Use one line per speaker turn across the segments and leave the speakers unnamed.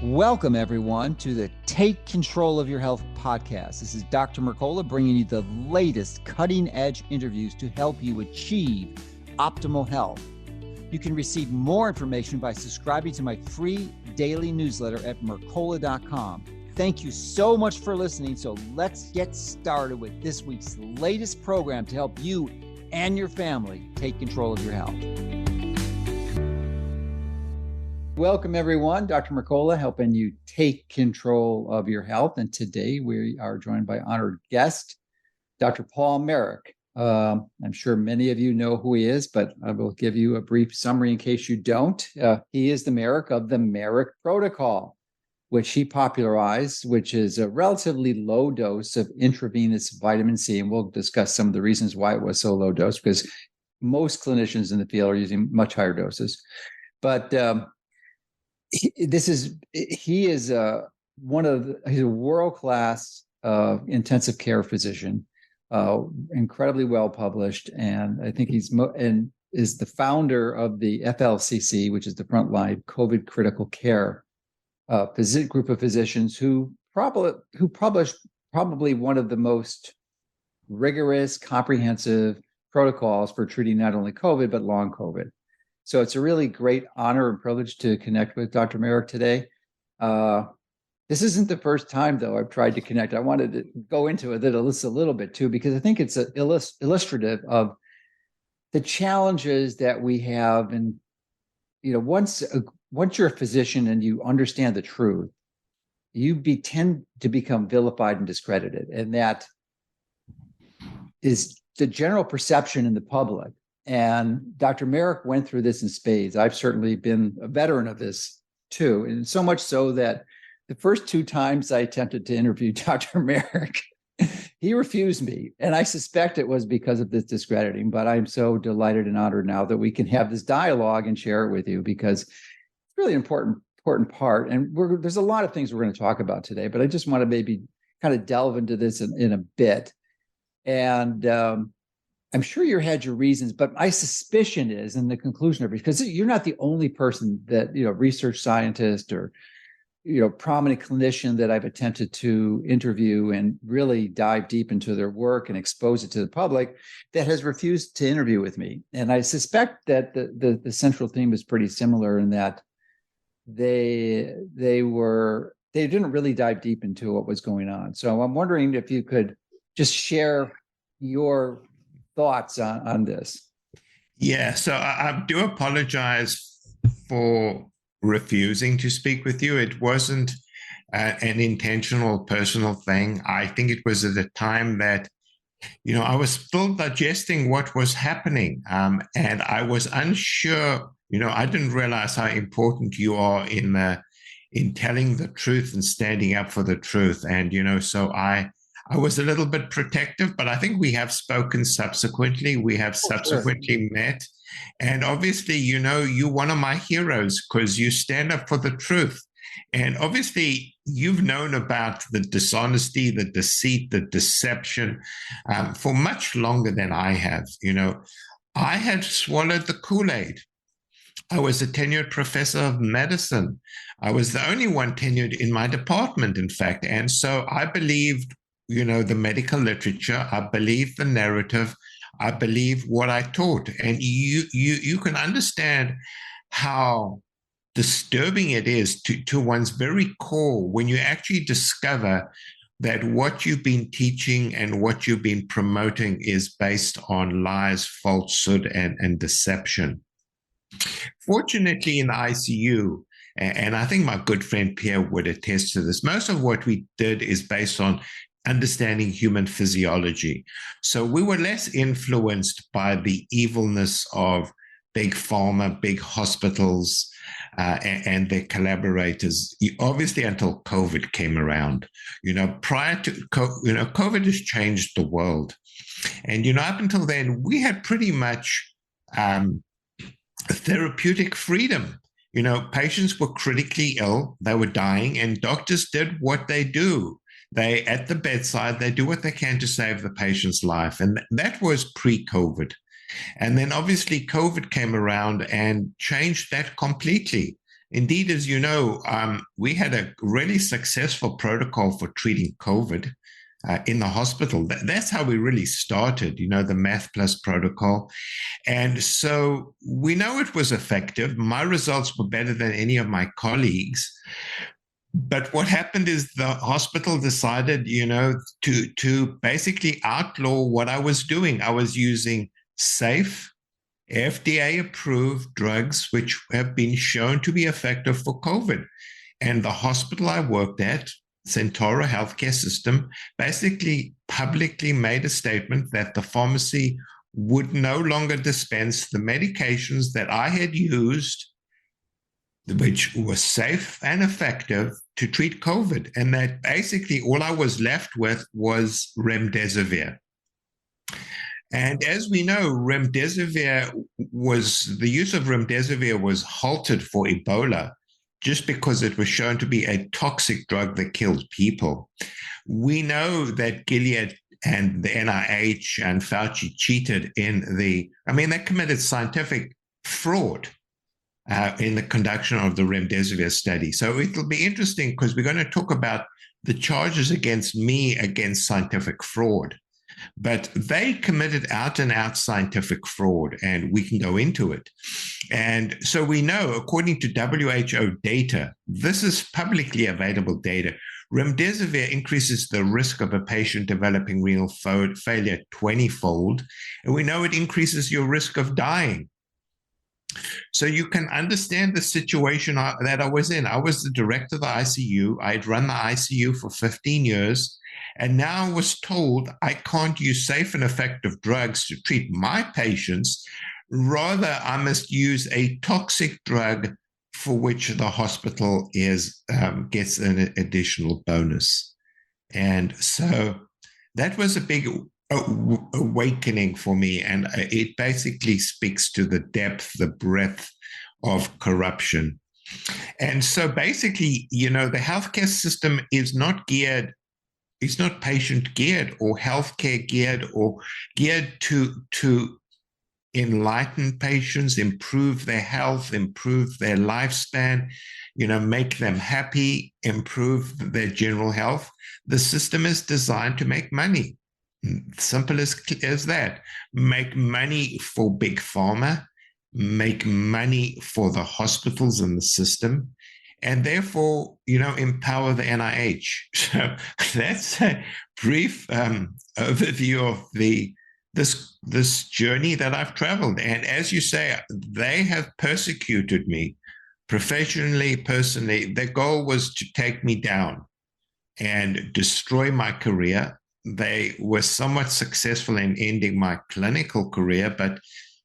Welcome, everyone, to the Take Control of Your Health podcast. This is Dr. Mercola bringing you the latest cutting-edge interviews to help you achieve optimal health. You can receive more information by subscribing to my free daily newsletter at Mercola.com. Thank you so much for listening. So let's get started with this week's latest program to help you and your family take control of your health. Welcome, everyone. Dr. Mercola helping you take control of your health. And today we are joined by honored guest, Dr. Paul Marik. I'm sure many of you know who he is, but I will give you a brief summary in case you don't. He is the Marik of the Marik protocol, which he popularized, which is a relatively low dose of intravenous vitamin C. And we'll discuss some of the reasons why it was so low dose, because most clinicians in the field are using much higher doses. But he's a world-class intensive care physician, incredibly well published, and I think is the founder of the FLCC, which is the Frontline COVID Critical Care group of physicians who published probably one of the most rigorous, comprehensive protocols for treating not only COVID but long COVID. So it's a really great honor and privilege to connect with Dr. Marik today. This isn't the first time, though, I've tried to connect. I wanted to go into it a little bit, too, because I think it's illustrative of the challenges that we have. And, once you're a physician and you understand the truth, you tend to become vilified and discredited. And that is the general perception in the public. And Dr. Marik went through this in spades. I've certainly been a veteran of this too. And so much so that the first two times I attempted to interview Dr. Marik, he refused me. And I suspect it was because of this discrediting, but I'm so delighted and honored now that we can have this dialogue and share it with you, because it's really an important part. And there's a lot of things we're going to talk about today, but I just want to maybe kind of delve into this in a bit. And I'm sure you had your reasons, but my suspicion is, in the conclusion of it, because you're not the only person that, research scientist or, prominent clinician that I've attempted to interview and really dive deep into their work and expose it to the public that has refused to interview with me. And I suspect that the central theme is pretty similar in that they didn't really dive deep into what was going on. So I'm wondering if you could just share your thoughts on this.
Yeah, so I do apologize for refusing to speak with you. It wasn't an intentional personal thing. I think it was at a time that, I was still digesting what was happening, and I was unsure. I didn't realize how important you are in telling the truth and standing up for the truth. And, so I was a little bit protective, but I think we have spoken subsequently. We have subsequently met. And obviously, you're one of my heroes because you stand up for the truth. And obviously, you've known about the dishonesty, the deceit, the deception for much longer than I have. I had swallowed the Kool-Aid. I was a tenured professor of medicine. I was the only one tenured in my department, in fact. And so I believed the medical literature. I believe the narrative. I believe what I taught. And you can understand how disturbing it is to one's very core when you actually discover that what you've been teaching and what you've been promoting is based on lies, falsehood, and deception. Fortunately, in the ICU, and I think my good friend Pierre would attest to this, most of what we did is based on understanding human physiology. So we were less influenced by the evilness of big pharma, big hospitals, and their collaborators, obviously until COVID came around. Prior to COVID has changed the world. And, up until then, we had pretty much therapeutic freedom. Patients were critically ill, they were dying, and doctors did what they do. They, at the bedside, they do what they can to save the patient's life. And that was pre-COVID. And then obviously COVID came around and changed that completely. Indeed, as you know, we had a really successful protocol for treating COVID in the hospital. That's how we really started, the Math Plus protocol. And so we know it was effective. My results were better than any of my colleagues. But what happened is the hospital decided, to basically outlaw what I was doing. I was using safe, FDA-approved drugs, which have been shown to be effective for COVID. And the hospital I worked at, Centaura Healthcare System, basically publicly made a statement that the pharmacy would no longer dispense the medications that I had used, which were safe and effective to treat COVID. And that basically all I was left with was remdesivir. And as we know, the use of remdesivir was halted for Ebola just because it was shown to be a toxic drug that killed people. We know that Gilead and the NIH and Fauci cheated they committed scientific fraud in the conduction of the remdesivir study. So it'll be interesting because we're going to talk about the charges against me against scientific fraud. But they committed out and out scientific fraud, and we can go into it. And so we know, according to WHO data, this is publicly available data, remdesivir increases the risk of a patient developing renal failure 20-fold, and we know it increases your risk of dying. So you can understand the situation that I was in. I was the director of the ICU. I'd run the ICU for 15 years. And now I was told I can't use safe and effective drugs to treat my patients. Rather, I must use a toxic drug for which the hospital gets an additional bonus. And so that was a big awakening for me. And it basically speaks to the depth, the breadth of corruption. And so basically, the healthcare system is not geared. It's not patient geared or healthcare geared or geared to enlighten patients, improve their health, improve their lifespan, make them happy, improve their general health. The system is designed to make money. Simple as that. Make money for big pharma, make money for the hospitals and the system, and therefore, empower the NIH. So that's a brief overview of this journey that I've traveled. And as you say, they have persecuted me professionally, personally. Their goal was to take me down and destroy my career. They were somewhat successful in ending my clinical career, but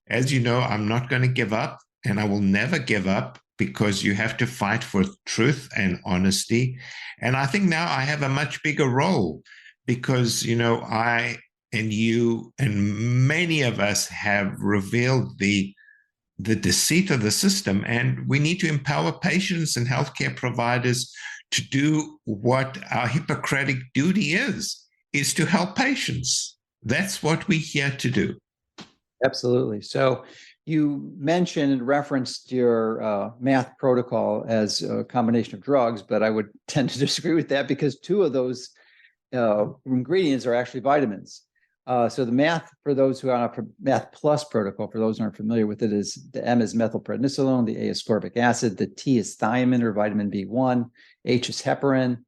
as you know, I'm not going to give up, and I will never give up, because you have to fight for truth and honesty. And I think now I have a much bigger role because, I and you and many of us have revealed the deceit of the system, and we need to empower patients and healthcare providers to do what our Hippocratic duty is to help patients. That's what we're here to do.
Absolutely. So you mentioned and referenced your math protocol as a combination of drugs, but I would tend to disagree with that because two of those ingredients are actually vitamins. So the math, for those who are on a Math Plus protocol, for those who aren't familiar with it, is the M is methylprednisolone, the A is ascorbic acid, the T is thiamine or vitamin B1, H is heparin,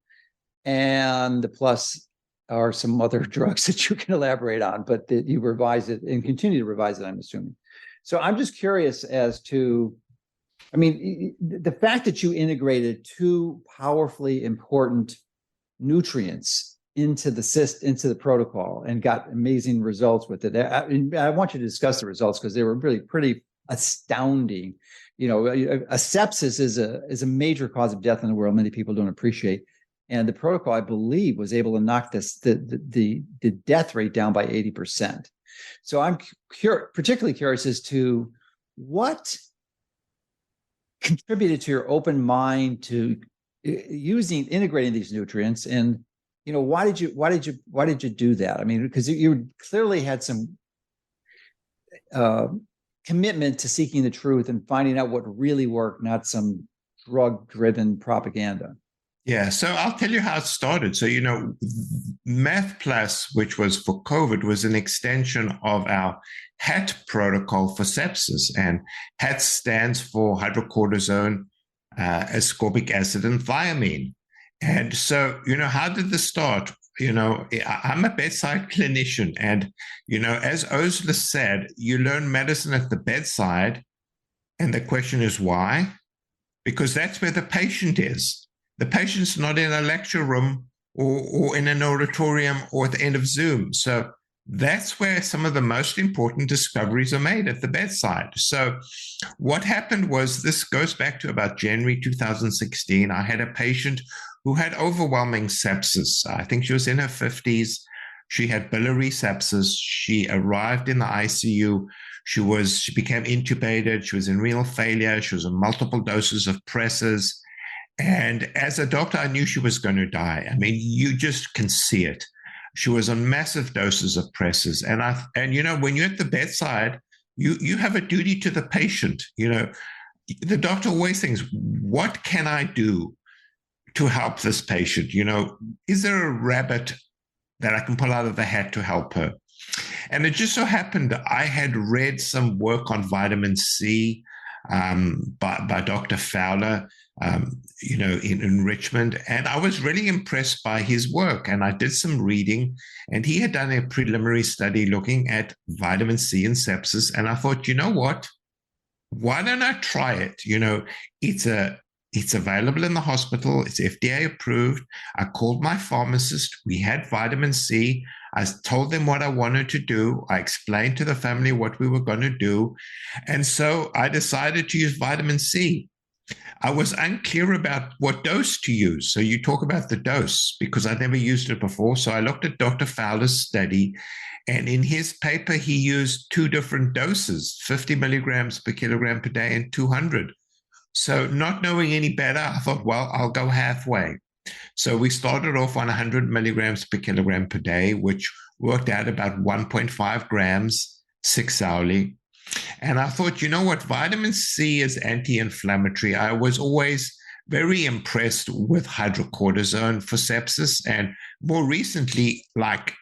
and the plus are some other drugs that you can elaborate on, but that you revise it and continue to revise it, I'm assuming. So I'm just curious as to, the fact that you integrated two powerfully important nutrients into the protocol and got amazing results with it. I want you to discuss the results because they were really pretty astounding. A sepsis is a major cause of death in the world. Many people don't appreciate. And the protocol, I believe, was able to knock the death rate down by 80%. So I'm particularly curious as to what contributed to your open mind to integrating these nutrients, and why did you do that? Because you clearly had some commitment to seeking the truth and finding out what really worked, not some drug-driven propaganda.
Yeah, so I'll tell you how it started. So, Math Plus, which was for COVID, was an extension of our HAT protocol for sepsis. And HAT stands for hydrocortisone, ascorbic acid, and thiamine. And so, how did this start? I'm a bedside clinician. And, as Osler said, you learn medicine at the bedside. And the question is why? Because that's where the patient is. The patient's not in a lecture room or in an auditorium or at the end of Zoom. So that's where some of the most important discoveries are made, at the bedside. So what happened was, this goes back to about January 2016. I had a patient who had overwhelming sepsis. I think she was in her 50s. She had biliary sepsis. She arrived in the ICU. She became intubated. She was in renal failure. She was on multiple doses of presses. And as a doctor, I knew she was going to die. I mean, you just can see it. She was on massive doses of presses. And when you're at the bedside, you have a duty to the patient. The doctor always thinks, what can I do to help this patient? Is there a rabbit that I can pull out of the hat to help her? And it just so happened I had read some work on vitamin C by Dr. Fowler, in Richmond. And I was really impressed by his work. And I did some reading, and he had done a preliminary study looking at vitamin C and sepsis. And I thought, you know what? Why don't I try it? It's available in the hospital. It's FDA approved. I called my pharmacist. We had vitamin C. I told them what I wanted to do. I explained to the family what we were going to do. And so I decided to use vitamin C. I was unclear about what dose to use. So you talk about the dose, because I'd never used it before. So I looked at Dr. Fowler's study, and in his paper, he used two different doses, 50 milligrams per kilogram per day and 200. So not knowing any better, I thought, well, I'll go halfway. So we started off on 100 milligrams per kilogram per day, which worked out about 1.5 grams, 6 hourly. And I thought, you know what, vitamin C is anti-inflammatory. I was always very impressed with hydrocortisone for sepsis. And more recently, like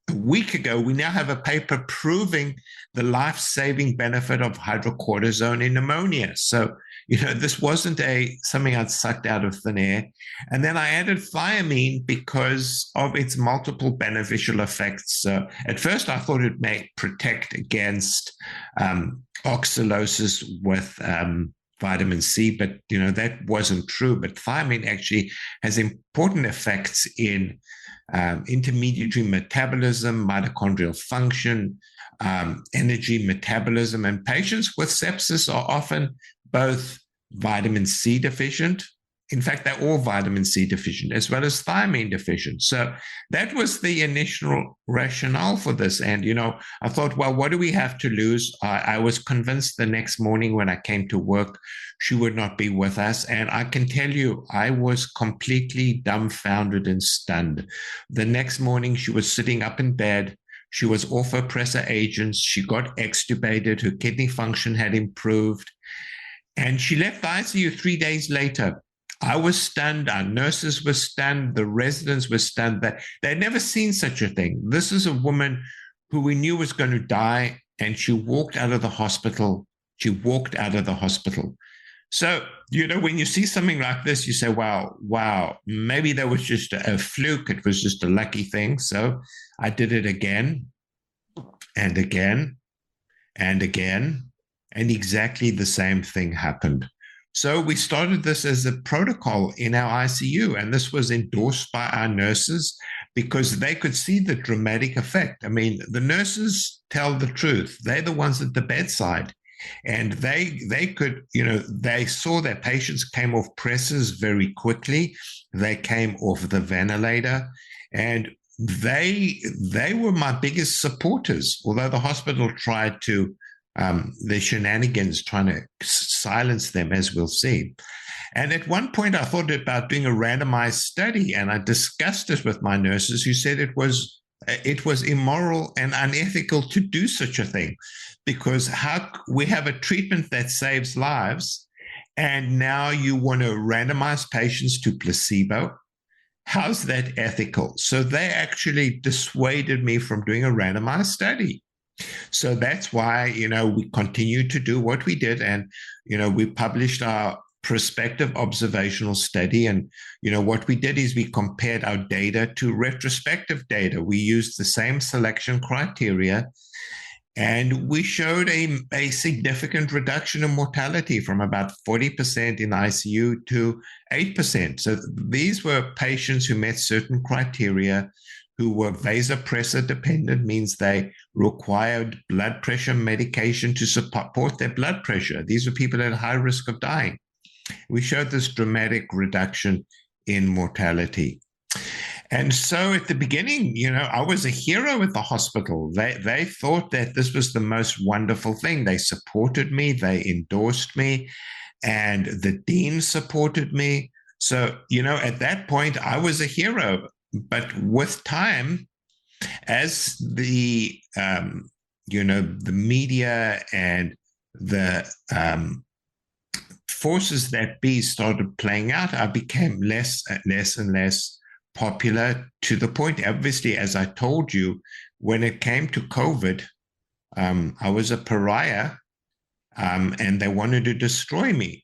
a week ago, we now have a paper proving the life-saving benefit of hydrocortisone in pneumonia. So, this wasn't something I'd sucked out of thin air. And then I added thiamine because of its multiple beneficial effects. So at first, I thought it may protect against oxalosis with vitamin C, but that wasn't true. But thiamine actually has important effects in intermediary metabolism, mitochondrial function, energy metabolism. And patients with sepsis are often both vitamin C deficient. In fact, they're all vitamin C deficient, as well as thiamine deficient. So that was the initial rationale for this. And, I thought, well, what do we have to lose? I was convinced the next morning when I came to work, she would not be with us. And I can tell you, I was completely dumbfounded and stunned. The next morning, she was sitting up in bed. She was off her pressor agents. She got extubated. Her kidney function had improved. And she left the ICU 3 days later. I was stunned. Our nurses were stunned. The residents were stunned. That they'd never seen such a thing. This is a woman who we knew was going to die, and she walked out of the hospital. She walked out of the hospital. So, when you see something like this, you say, wow, maybe that was just a fluke. It was just a lucky thing. So I did it again and again and again. And exactly the same thing happened. So we started this as a protocol in our ICU, and this was endorsed by our nurses because they could see the dramatic effect. I mean, the nurses tell the truth. They're the ones at the bedside, and they could, they saw that patients came off presses very quickly. They came off the ventilator, and they were my biggest supporters, although the hospital tried to the shenanigans trying to silence them, as we'll see. And at one point, I thought about doing a randomized study, and I discussed it with my nurses, who said it was immoral and unethical to do such a thing, because how we have a treatment that saves lives, And now you want to randomize patients to placebo. How's that ethical? So they actually dissuaded me from doing a randomized study. So that's why, we continue to do what we did. And, we published our prospective observational study. And, what we did is we compared our data to retrospective data. We used the same selection criteria. And we showed a significant reduction in mortality from about 40% in ICU to 8%. So these were patients who met certain criteria, who were vasopressor dependent, means they required blood pressure medication to support their blood pressure. These were people at high risk of dying. We showed this dramatic reduction in mortality. And so at the beginning, I was a hero at the hospital. They thought that this was the most wonderful thing. They supported me, they endorsed me, and the dean supported me. So, at that point, I was a hero. But with time, as the media and the forces that be started playing out, I became less and less popular, to the point, obviously, as I told you, when it came to COVID, I was a pariah, and they wanted to destroy me.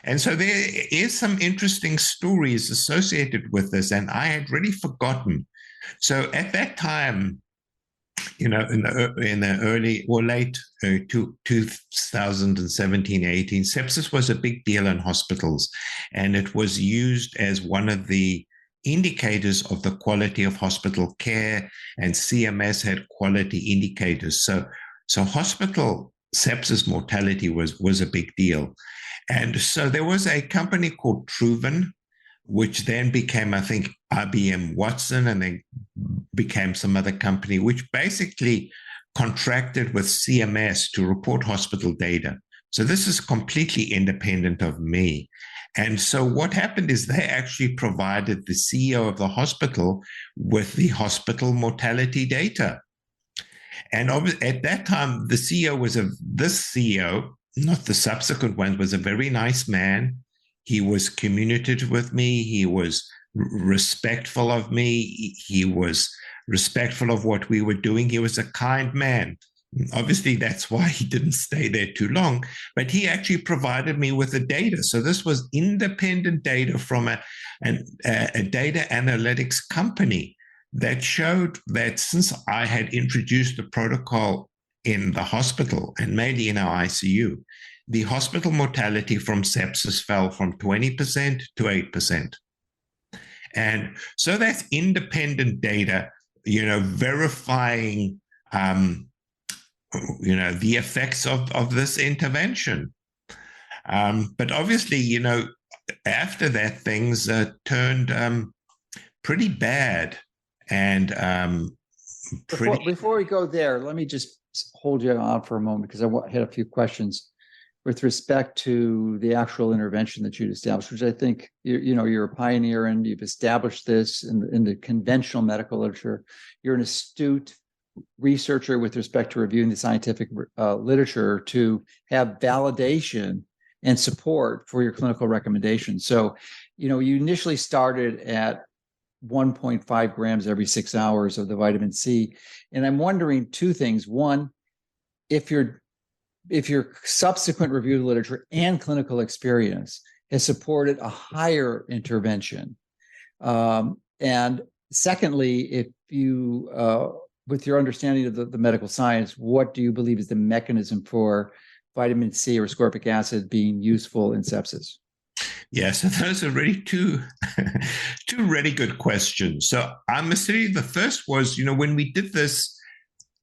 And so there is some interesting stories associated with this, and I had really forgotten. So at that time, in the early or late 2017, 18, sepsis was a big deal in hospitals, and it was used as one of the indicators of the quality of hospital care, and CMS had quality indicators. So hospital sepsis mortality was a big deal. And so there was a company called Truven, which then became, I think, IBM Watson, and then became some other company, which basically contracted with CMS to report hospital data. So this is completely independent of me. And so what happened is they actually provided the CEO of the hospital with the hospital mortality data. And at that time, the CEO this CEO, not the subsequent one, was a very nice man. He was communicative with me. He was respectful of me. He was respectful of what we were doing. He was a kind man. Obviously, that's why he didn't stay there too long, but he actually provided me with the data. So this was independent data from a data analytics company that showed that since I had introduced the protocol in the hospital and mainly in our ICU, the hospital mortality from sepsis fell from 20% to 8%. And so that's independent data, verifying the effects of this intervention. But obviously, after that, things turned pretty bad. And
before we go there, let me just hold you on for a moment, because I had a few questions with respect to the actual intervention that you'd established, which I think you're a pioneer in. You've established this in the conventional medical literature. You're an astute researcher with respect to reviewing the scientific literature to have validation and support for your clinical recommendations. So, you initially started at 1.5 grams every 6 hours of the vitamin C. And I'm wondering two things. One, if your subsequent review of the literature and clinical experience has supported a higher intervention. And secondly, if you, with your understanding of the medical science, what do you believe is the mechanism for vitamin C or ascorbic acid being useful in sepsis?
Yeah, so those are really two really good questions. So I must say, the first was, when we did this,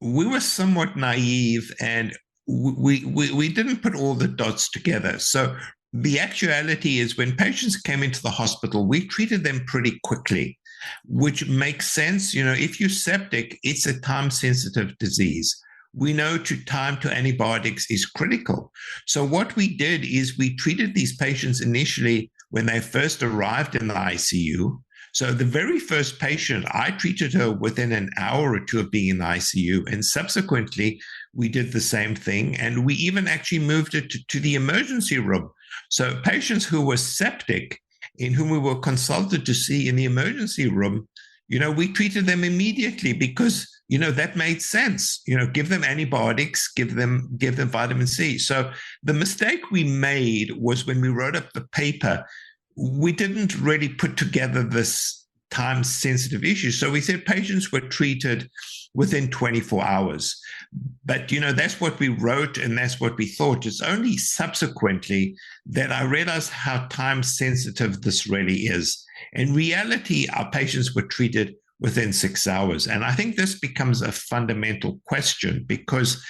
we were somewhat naive, and we didn't put all the dots together. So the actuality is, when patients came into the hospital, we treated them pretty quickly, which makes sense. If you're septic, it's a time-sensitive disease. We know time to antibiotics is critical. So what we did is we treated these patients initially when they first arrived in the ICU. So the very first patient, I treated her within an hour or two of being in the ICU. And subsequently, we did the same thing. And we even actually moved it to the emergency room, So patients who were septic, in whom we were consulted to see in the emergency room, we treated them immediately because, that made sense. Give them antibiotics, give them vitamin C. So the mistake we made was when we wrote up the paper, we didn't really put together this time-sensitive issue. So we said patients were treated within 24 hours. But, that's what we wrote and that's what we thought. It's only subsequently that I realized how time-sensitive this really is. In reality, our patients were treated within 6 hours. And I think this becomes a fundamental question because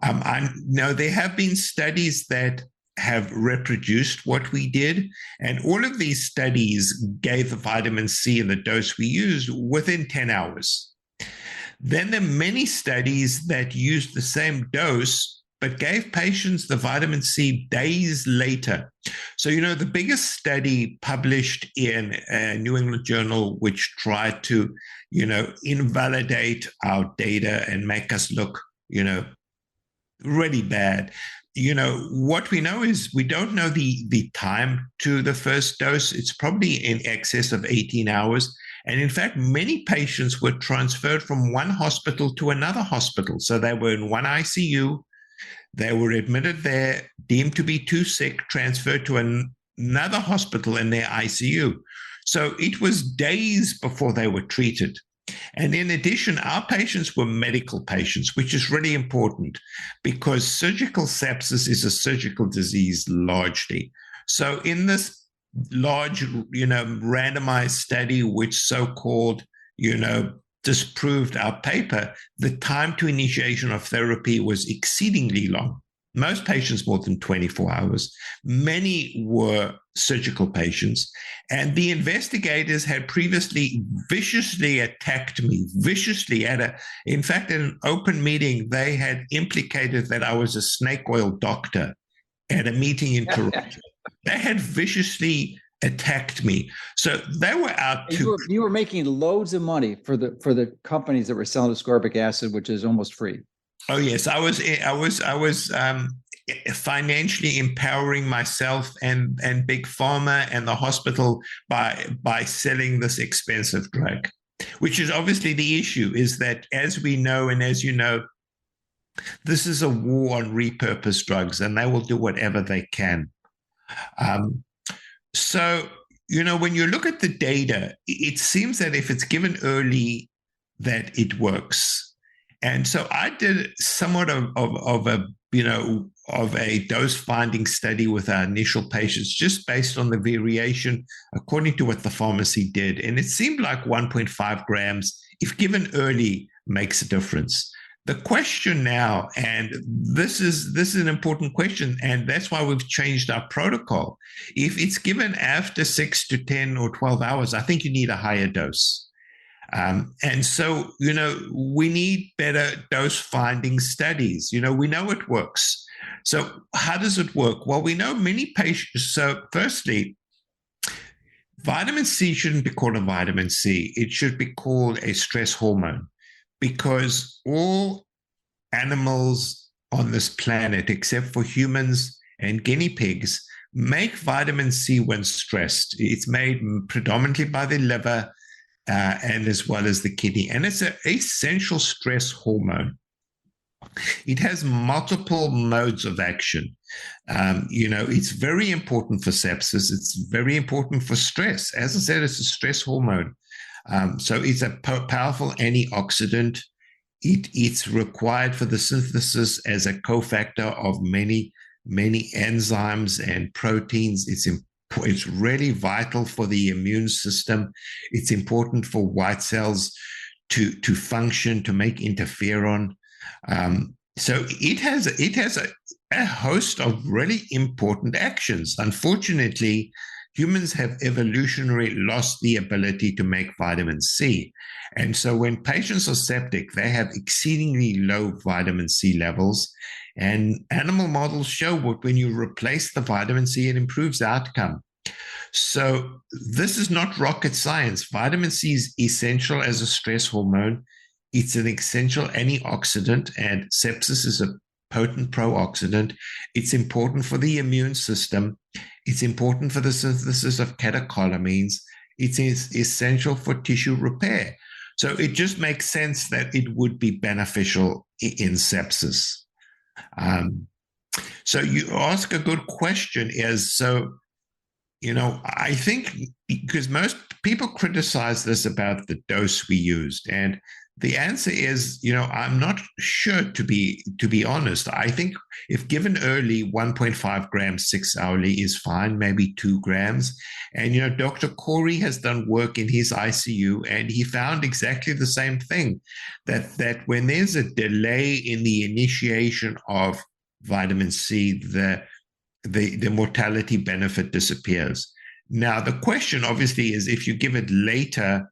I know there have been studies that have reproduced what we did. And all of these studies gave the vitamin C and the dose we used within 10 hours. Then there are many studies that used the same dose, but gave patients the vitamin C days later. So, the biggest study published in a New England Journal, which tried to, invalidate our data and make us look, really bad. What we know is we don't know the time to the first dose. It's probably in excess of 18 hours. And in fact, many patients were transferred from one hospital to another hospital. So they were in one ICU. They were admitted there, deemed to be too sick, transferred to another hospital in their ICU. So it was days before they were treated. And in addition, our patients were medical patients, which is really important because surgical sepsis is a surgical disease largely. So in this large, randomized study, which so-called, disproved our paper, the time to initiation of therapy was exceedingly long. Most patients more than 24 hours. Many were surgical patients. And the investigators had previously viciously attacked me, in fact, in an open meeting, they had implicated that I was a snake oil doctor at a meeting in Toronto. They had viciously attacked me. So they were out to...
You were making loads of money for the companies that were selling ascorbic acid, which is almost free.
Oh yes, I was financially empowering myself and big pharma and the hospital by selling this expensive drug, which is obviously the issue. Is that, as we know and as you know, this is a war on repurposed drugs, and they will do whatever they can. So when you look at the data, it seems that if it's given early, that it works. And so I did somewhat of a dose finding study with our initial patients, just based on the variation according to what the pharmacy did. And it seemed like 1.5 grams, if given early, makes a difference. The question now, and this is an important question, and that's why we've changed our protocol. If it's given after 6 to 10 or 12 hours, I think you need a higher dose. And so, we need better dose finding studies. We know it works. So how does it work? Well, we know many patients. So firstly, vitamin C shouldn't be called a vitamin C. It should be called a stress hormone, because all animals on this planet, except for humans and guinea pigs, make vitamin C when stressed. It's made predominantly by the liver, and as well as the kidney. And it's an essential stress hormone. It has multiple modes of action. It's very important for sepsis. It's very important for stress. As I said, it's a stress hormone. So it's a powerful antioxidant. It's required for the synthesis as a cofactor of many enzymes and proteins. It's really vital for the immune system. It's important for white cells to function, to make interferon. So it has a host of really important actions. Unfortunately, humans have evolutionarily lost the ability to make vitamin C. And so when patients are septic, they have exceedingly low vitamin C levels. And animal models show that when you replace the vitamin C, it improves outcome. So this is not rocket science. Vitamin C is essential as a stress hormone. It's an essential antioxidant, and sepsis is a potent pro-oxidant. It's important for the immune system. It's important for the synthesis of catecholamines. It's essential for tissue repair. So it just makes sense that it would be beneficial in sepsis. So you ask a good question I think because most people criticize this about the dose we used. And the answer is, I'm not sure, to be honest. I think if given early, 1.5 grams 6 hourly is fine, maybe 2 grams. And, Dr. Corey has done work in his ICU, and he found exactly the same thing, that when there's a delay in the initiation of vitamin C, the mortality benefit disappears. Now, the question obviously is, if you give it later,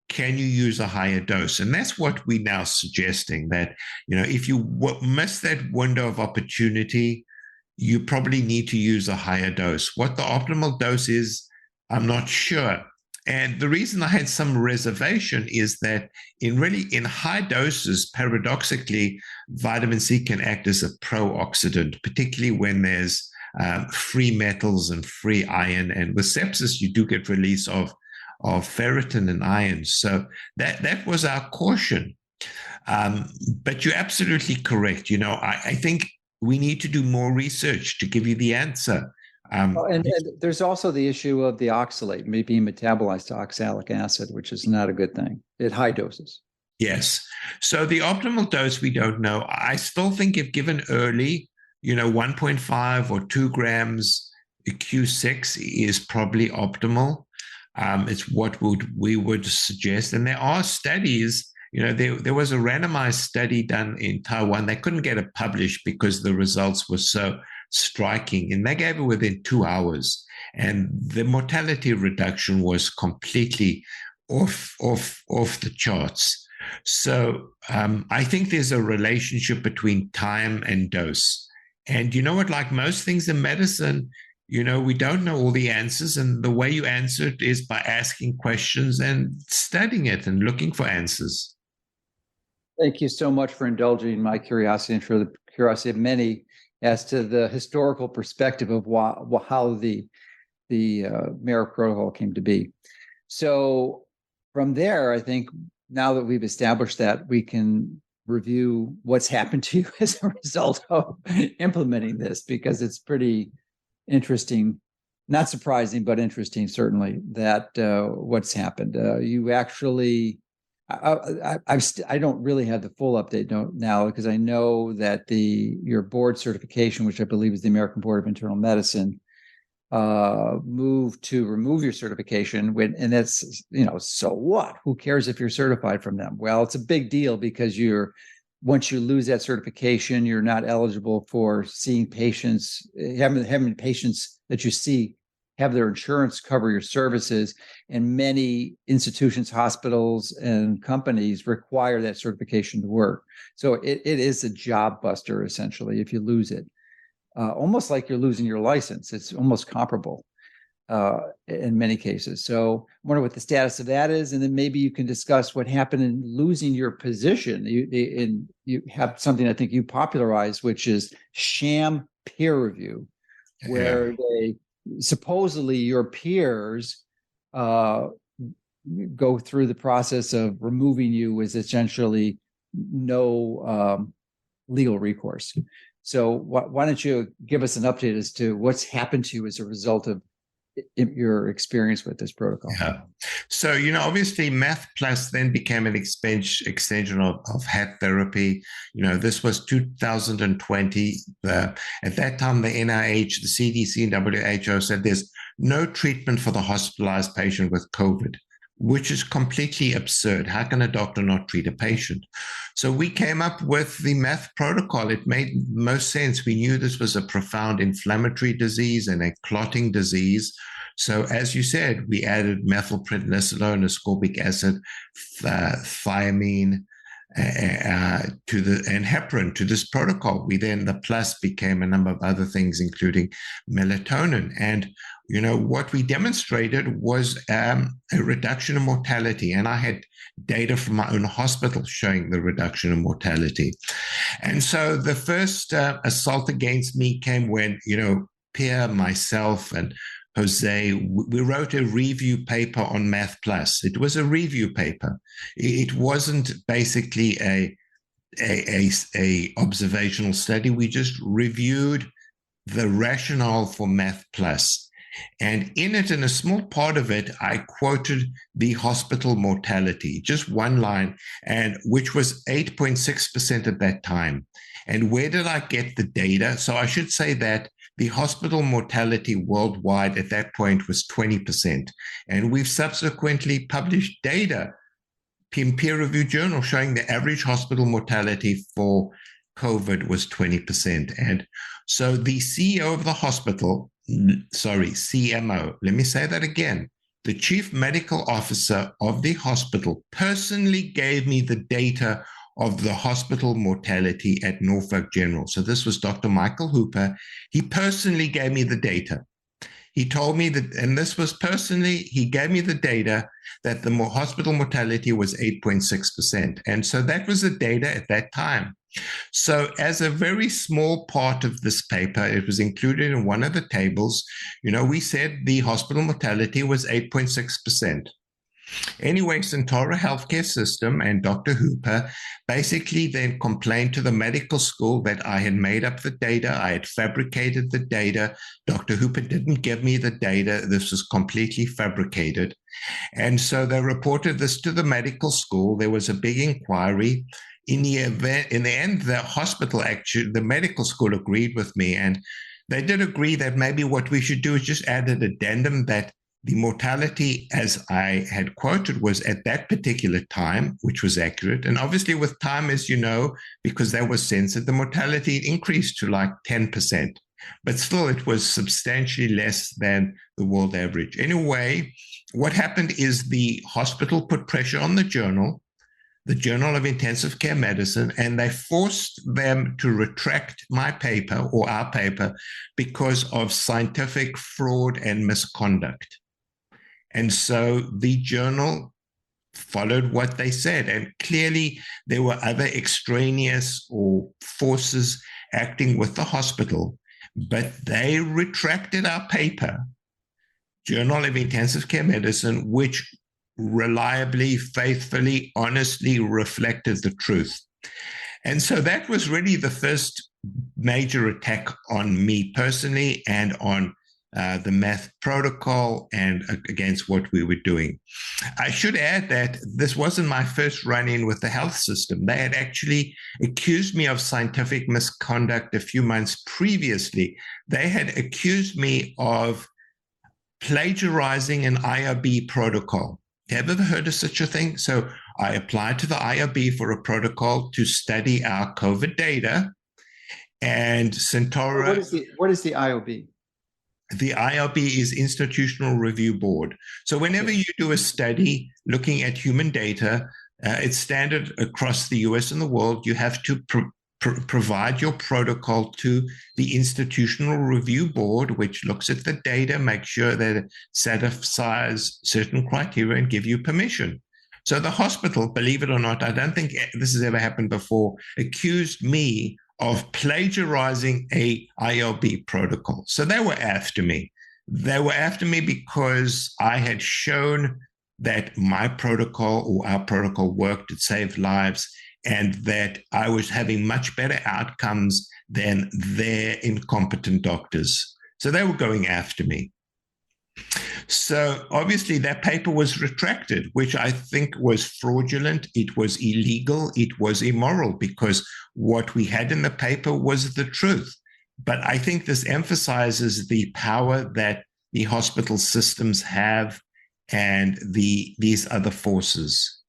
can you use a higher dose? And that's what we're now suggesting, that, if you miss that window of opportunity, you probably need to use a higher dose. What the optimal dose is, I'm not sure. And the reason I had some reservation is that in high doses, paradoxically, vitamin C can act as a pro-oxidant, particularly when there's free metals and free iron. And with sepsis, you do get release of ferritin and iron. So that was our caution. But you're absolutely correct. I think we need to do more research to give you the answer.
And there's also the issue of the oxalate being metabolized to oxalic acid, which is not a good thing at high doses.
Yes. So the optimal dose, we don't know. I still think if given early, 1.5 or 2 grams Q6 is probably optimal. It's what we would suggest. And there are studies, there was a randomized study done in Taiwan. They couldn't get it published because the results were so striking, and they gave it within 2 hours. And the mortality reduction was completely off the charts. So I think there's a relationship between time and dose. And what, like most things in medicine, we don't know all the answers, and the way you answer it is by asking questions and studying it and looking for answers.
Thank you so much for indulging my curiosity, and for the curiosity of many, as to the historical perspective of how the Marik protocol came to be. So from there, I think now that we've established that, we can review what's happened to you as a result of implementing this, because it's pretty interesting, not surprising, but interesting, certainly, that what's happened. You actually, I don't really have the full update now, because I know that your board certification, which I believe is the American Board of Internal Medicine, moved to remove your certification. And that's, so what? Who cares if you're certified from them? Well, it's a big deal, because once you lose that certification, you're not eligible for seeing patients, having patients that you see have their insurance cover your services. And many institutions, hospitals, and companies require that certification to work. So it is a job buster, essentially, if you lose it. Almost like you're losing your license. It's almost comparable in many cases. So I wonder what the status of that is. And then maybe you can discuss what happened in losing your position. You have something I think you popularized, which is sham peer review, where they supposedly your peers go through the process of removing you with essentially no legal recourse. So why don't you give us an update as to what's happened to you as a result of your experience with this protocol?
Yeah. So, obviously Meth Plus then became an extension of HAT therapy. This was 2020. At that time, the NIH, the CDC, and WHO said there's no treatment for the hospitalized patient with COVID, which is completely absurd. How can a doctor not treat a patient? So we came up with the Meth protocol. It made most sense. We knew this was a profound inflammatory disease and a clotting disease. So as you said, we added methylprednisolone, ascorbic acid, thiamine, and heparin to this protocol. The plus became a number of other things, including melatonin. And what we demonstrated was a reduction in mortality. And I had data from my own hospital showing the reduction in mortality. And so the first assault against me came when, Pierre, myself, and Jose, we wrote a review paper on Math Plus. It was a review paper. It wasn't basically a observational study. We just reviewed the rationale for Math Plus. And in it, in a small part of it, I quoted the hospital mortality, just one line, and which was 8.6% at that time. And where did I get the data? So I should say that the hospital mortality worldwide at that point was 20%. And we've subsequently published data in peer-reviewed journals showing the average hospital mortality for COVID was 20%. And so the CEO of the hospital, CMO, let me say that again. The chief medical officer of the hospital personally gave me the data of the hospital mortality at Norfolk General. So this was Dr. Michael Hooper. He personally gave me the data. He told me that, and this was personally, he gave me the data that the hospital mortality was 8.6%. And so that was the data at that time. So as a very small part of this paper, it was included in one of the tables, we said the hospital mortality was 8.6%. Anyway, Centaura Healthcare System and Dr. Hooper basically then complained to the medical school that I had made up the data, I had fabricated the data. Dr. Hooper didn't give me the data. This was completely fabricated. And so they reported this to the medical school. There was a big inquiry. In the end, the hospital, actually, the medical school agreed with me. And they did agree that maybe what we should do is just add an addendum that the mortality, as I had quoted, was at that particular time, which was accurate. And obviously with time, as you know, because that was censored, the mortality increased to like 10%. But still, it was substantially less than the world average. Anyway, what happened is the hospital put pressure on the Journal of Intensive Care Medicine, and they forced them to retract my paper or our paper because of scientific fraud and misconduct. And so the journal followed what they said. And clearly there were other extraneous or forces acting with the hospital, but they retracted our paper, Journal of Intensive Care Medicine, which reliably, faithfully, honestly reflected the truth. And so that was really the first major attack on me personally and on the math protocol and against what we were doing. I should add that this wasn't my first run-in with the health system. They had actually accused me of scientific misconduct a few months previously. They had accused me of plagiarizing an IRB protocol. Have you ever heard of such a thing? So I applied to the IRB for a protocol to study our COVID data, and Centaura.
What is the IOB?
The IRB is Institutional Review Board. So whenever you do a study looking at human data, it's standard across the US and the world. You have to provide your protocol to the Institutional Review Board, which looks at the data, makes sure that it satisfies certain criteria and give you permission. So the hospital, believe it or not, I don't think this has ever happened before, accused me of plagiarizing a IRB protocol. So they were after me. They were after me because I had shown that my protocol or our protocol worked, it saved lives, and that I was having much better outcomes than their incompetent doctors. So they were going after me. So obviously that paper was retracted, which I think was fraudulent. It was illegal. It was immoral because what we had in the paper was the truth. But I think this emphasizes the power that the hospital systems have and these other forces.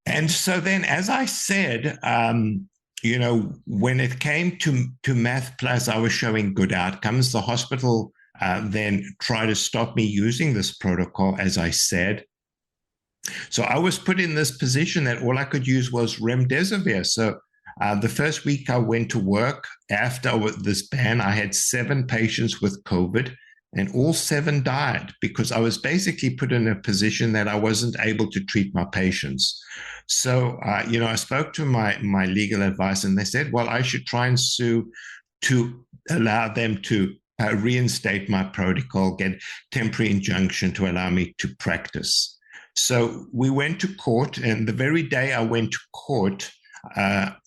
And so then, as I said, when it came to Math Plus, I was showing good outcomes. The hospital then tried to stop me using this protocol, as I said. So I was put in this position that all I could use was remdesivir. So the first week I went to work after this ban, I had 7 patients with COVID, and all 7 died because I was basically put in a position that I wasn't able to treat my patients. So, I spoke to my legal advice, and they said, well, I should try and sue to allow them to reinstate my protocol, get temporary injunction to allow me to practice. So we went to court, and the very day I went to court, a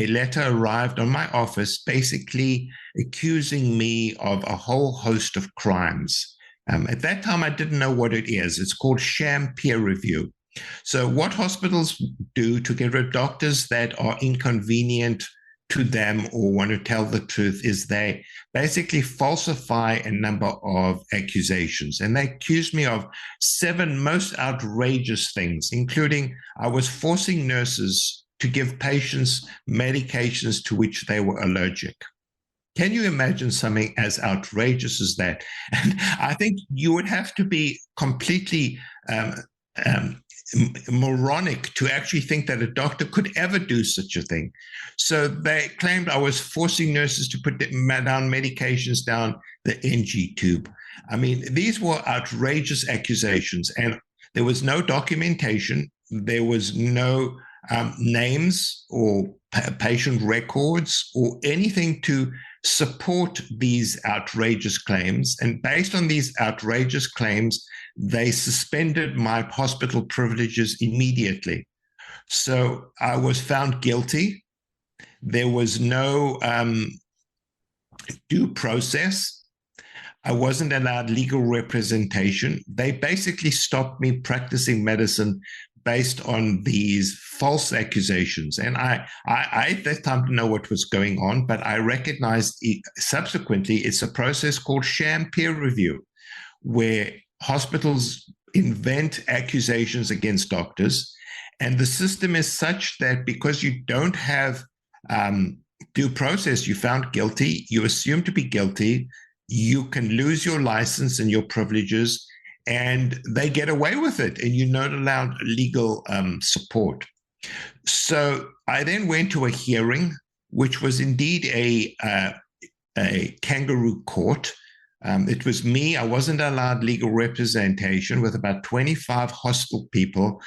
letter arrived on my office basically accusing me of a whole host of crimes. At that time, I didn't know what it is. It's called sham peer review. So, what hospitals do to get rid of doctors that are inconvenient to them or want to tell the truth is they basically falsify a number of accusations. And they accused me of 7 most outrageous things, including I was forcing nurses to give patients medications to which they were allergic. Can you imagine something as outrageous as that? And I think you would have to be completely moronic to actually think that a doctor could ever do such a thing. So they claimed I was forcing nurses to put down medications down the NG tube. I mean, these were outrageous accusations, and there was no documentation. There was no names or patient records or anything to support these outrageous claims. And based on these outrageous claims, they suspended my hospital privileges immediately. So I was found guilty. There was no due process. I wasn't allowed legal representation. They basically stopped me practicing medicine based on these false accusations. And I at that time didn't know what was going on, but I recognized subsequently it's a process called sham peer review, where hospitals invent accusations against doctors. And the system is such that because you don't have due process, you found guilty, you assume to be guilty, you can lose your license and your privileges, and they get away with it, and you're not allowed legal support. So I then went to a hearing, which was indeed a kangaroo court. It was me. I wasn't allowed legal representation with about 25 hostile people.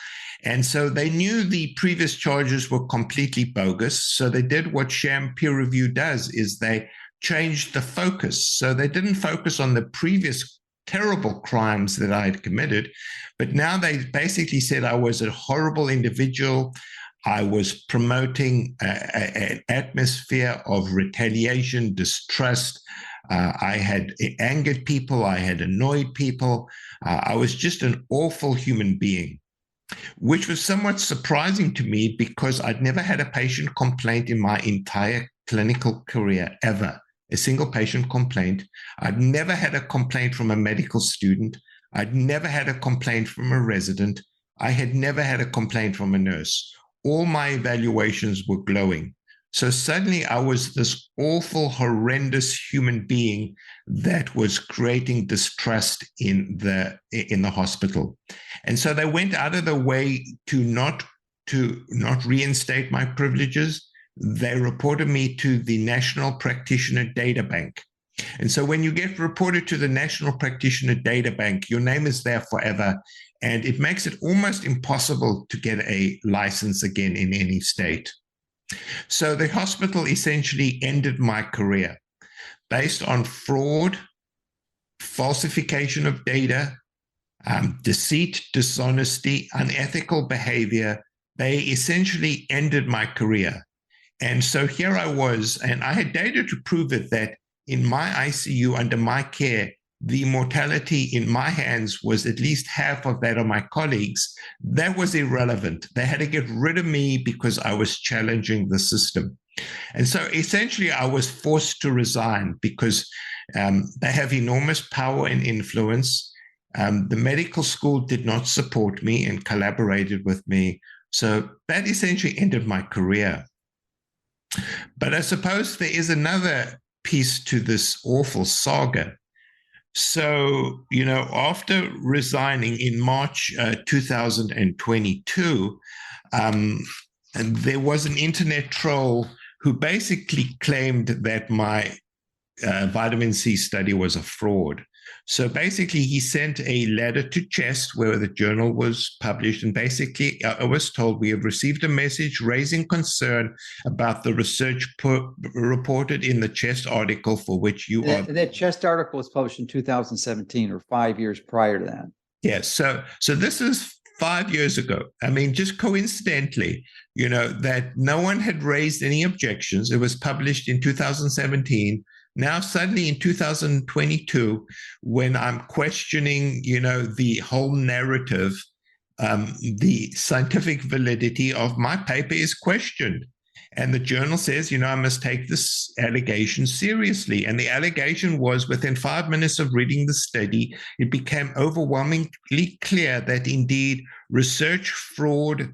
And so they knew the previous charges were completely bogus. So they did what sham peer review does, is they changed the focus. So they didn't focus on the previous terrible crimes that I had committed, but now they basically said I was a horrible individual. I was promoting an atmosphere of retaliation, distrust. I had angered people. I had annoyed people. I was just an awful human being, which was somewhat surprising to me because I'd never had a patient complaint in my entire clinical career, ever. A single patient complaint. I'd never had a complaint from a medical student. I'd never had a complaint from a resident. I had never had a complaint from a nurse. All my evaluations were glowing. So suddenly I was this awful, horrendous human being that was creating distrust in the hospital. And so they went out of the way to not reinstate my privileges. They reported me to the National Practitioner Data Bank. And so when you get reported to the National Practitioner Data Bank, your name is there forever. And it makes it almost impossible to get a license again in any state. So the hospital essentially ended my career based on fraud, falsification of data, deceit, dishonesty, unethical behavior. They essentially ended my career. And so here I was, and I had data to prove it, that in my ICU, under my care, the mortality in my hands was at least half of that of my colleagues. That was irrelevant. They had to get rid of me because I was challenging the system. And so essentially I was forced to resign because they have enormous power and influence. The medical school did not support me and collaborated with me. So that essentially ended my career. But I suppose there is another piece to this awful saga. So, after resigning in March 2022, and there was an internet troll who basically claimed that my vitamin C study was a fraud. So basically, he sent a letter to Chest where the journal was published. And basically, I was told we have received a message raising concern about the research reported in the Chest article for which you are.
That Chest article was published in 2017 or 5 years prior to that.
Yes. So this is 5 years ago. I mean, just coincidentally, that no one had raised any objections. It was published in 2017. Now, suddenly in 2022, when I'm questioning, the whole narrative, the scientific validity of my paper is questioned. And the journal says, I must take this allegation seriously. And the allegation was within 5 minutes of reading the study, it became overwhelmingly clear that indeed research fraud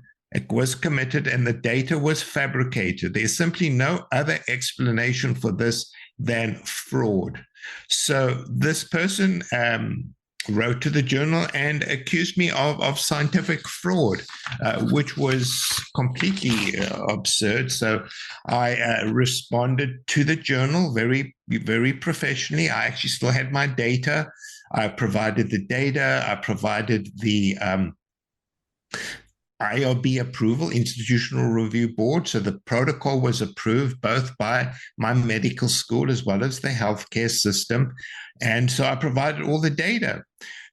was committed and the data was fabricated. There's simply no other explanation for this than fraud. So this person wrote to the journal and accused me of scientific fraud, which was completely absurd. So I responded to the journal very, very professionally. I actually still had my data. I provided the data. I provided the IRB approval, Institutional Review Board. So the protocol was approved both by my medical school as well as the healthcare system. And so I provided all the data.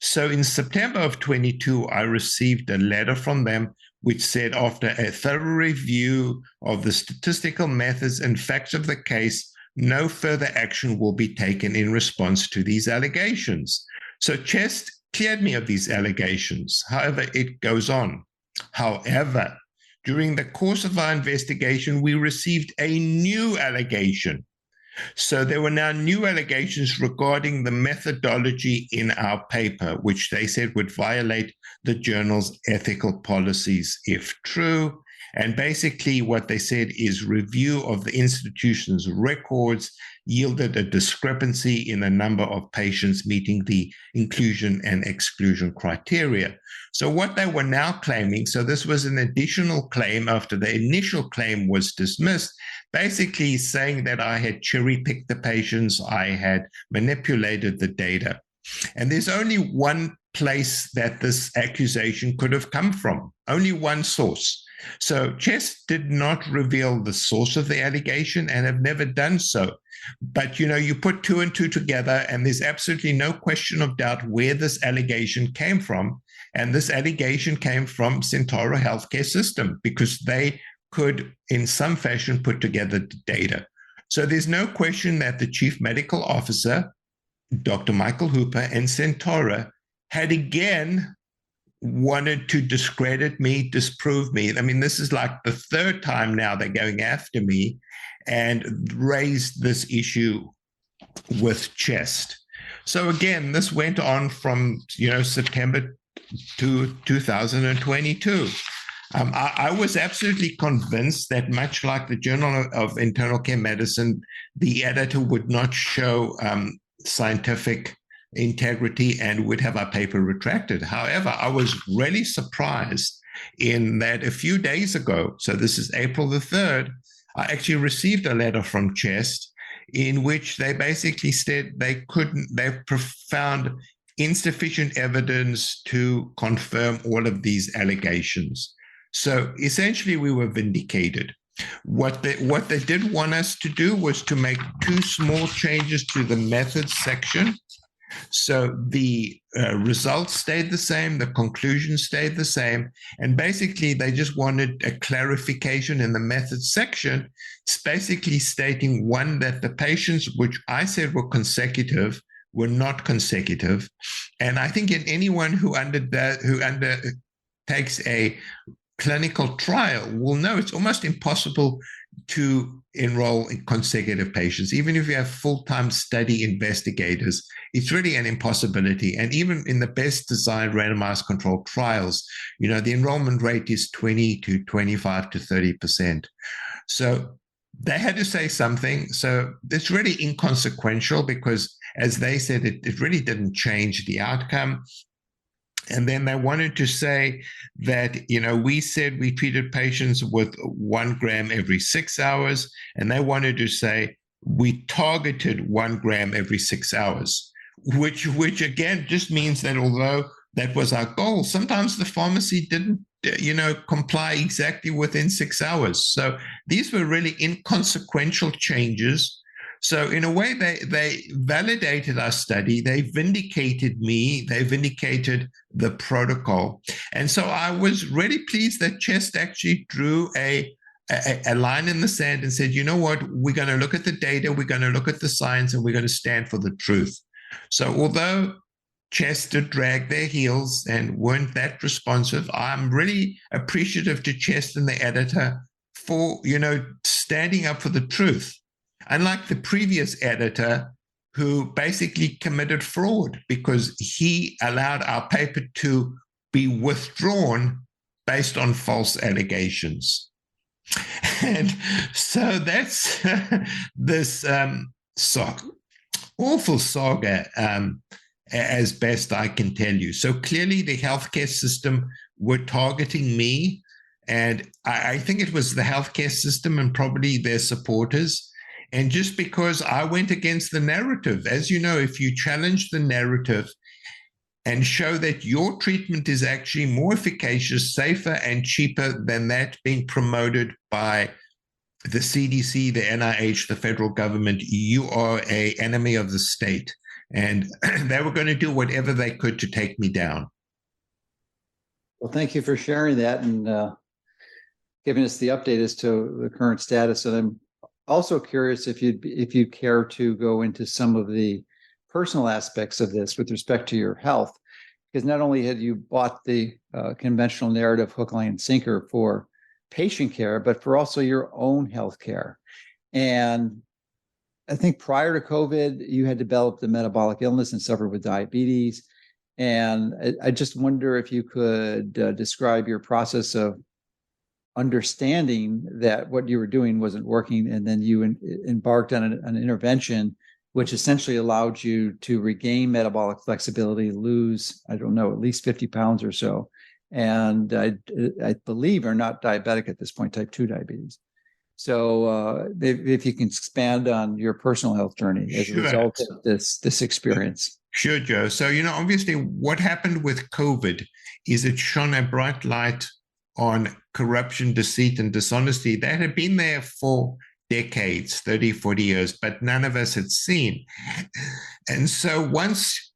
So in September of 22, I received a letter from them which said, after a thorough review of the statistical methods and facts of the case, no further action will be taken in response to these allegations. So Chest cleared me of these allegations. However, it goes on. However, during the course of our investigation, we received a new allegation. So there were now new allegations regarding the methodology in our paper, which they said would violate the journal's ethical policies if true. And basically what they said is review of the institution's records yielded a discrepancy in the number of patients meeting the inclusion and exclusion criteria. So what they were now claiming, so this was an additional claim after the initial claim was dismissed, basically saying that I had cherry-picked the patients, I had manipulated the data. And there's only one place that this accusation could have come from, only one source. So Chest did not reveal the source of the allegation and have never done so. But, you put two and two together, and there's absolutely no question of doubt where this allegation came from. And this allegation came from Centauro Healthcare System because they could, in some fashion, put together the data. So there's no question that the chief medical officer, Dr. Michael Hooper, and Centauro had again wanted to discredit me, disprove me. I mean, this is like the third time now they're going after me and raised this issue with Chest. So again, this went on from, September to 2022. I was absolutely convinced that much like the Journal of Internal Care Medicine, the editor would not show scientific integrity and would have our paper retracted. However, I was really surprised in that a few days ago, so this is April the 3rd, I actually received a letter from Chest in which they basically said they found insufficient evidence to confirm all of these allegations. So essentially we were vindicated. What they did want us to do was to make two small changes to the methods section. So the results stayed the same, the conclusions stayed the same, and basically they just wanted a clarification in the methods section, basically stating, one, that the patients, which I said were consecutive, were not consecutive. And I think in anyone who undertakes a clinical trial will know it's almost impossible to enroll in consecutive patients. Even if you have full-time study investigators, it's really an impossibility. And even in the best designed randomized controlled trials, the enrollment rate is 20 to 25 to 30%. So they had to say something. So it's really inconsequential because as they said, it really didn't change the outcome. And then they wanted to say that, we said we treated patients with 1 gram every 6 hours, and they wanted to say we targeted 1 gram every 6 hours, which again just means that although that was our goal, sometimes the pharmacy didn't, comply exactly within 6 hours. So these were really inconsequential changes. So in a way, they validated our study, they vindicated me, they vindicated the protocol. And so I was really pleased that CHEST actually drew a line in the sand and said, you know what, we're going to look at the data, we're going to look at the science, and we're going to stand for the truth. So although CHEST did drag their heels and weren't that responsive, I'm really appreciative to CHEST and the editor for, standing up for the truth. Unlike the previous editor, who basically committed fraud because he allowed our paper to be withdrawn based on false allegations. And so that's this awful saga, as best I can tell you. So clearly the healthcare system were targeting me, and I think it was the healthcare system and probably their supporters. And just because I went against the narrative, as you know, if you challenge the narrative and show that your treatment is actually more efficacious, safer, and cheaper than that being promoted by the CDC, the NIH, the federal government, you are an enemy of the state. And they were going to do whatever they could to take me down.
Well, thank you for sharing that and giving us the update as to the current status. And I'm also curious if you'd care to go into some of the personal aspects of this with respect to your health, because not only had you bought the conventional narrative hook, line, and sinker for patient care, but for also your own health care. And I think prior to COVID, you had developed a metabolic illness and suffered with diabetes. And I just wonder if you could describe your process of understanding that what you were doing wasn't working, and then you embarked on an intervention which essentially allowed you to regain metabolic flexibility, lose, I don't know, at least 50 pounds or so, and I believe are not diabetic at this point, type 2 diabetes. So if you can expand on your personal health journey as a result of this experience.
Sure, Joe. So, obviously what happened with COVID is it shone a bright light on corruption, deceit, and dishonesty that had been there for decades, 30, 40 years, but none of us had seen. And so once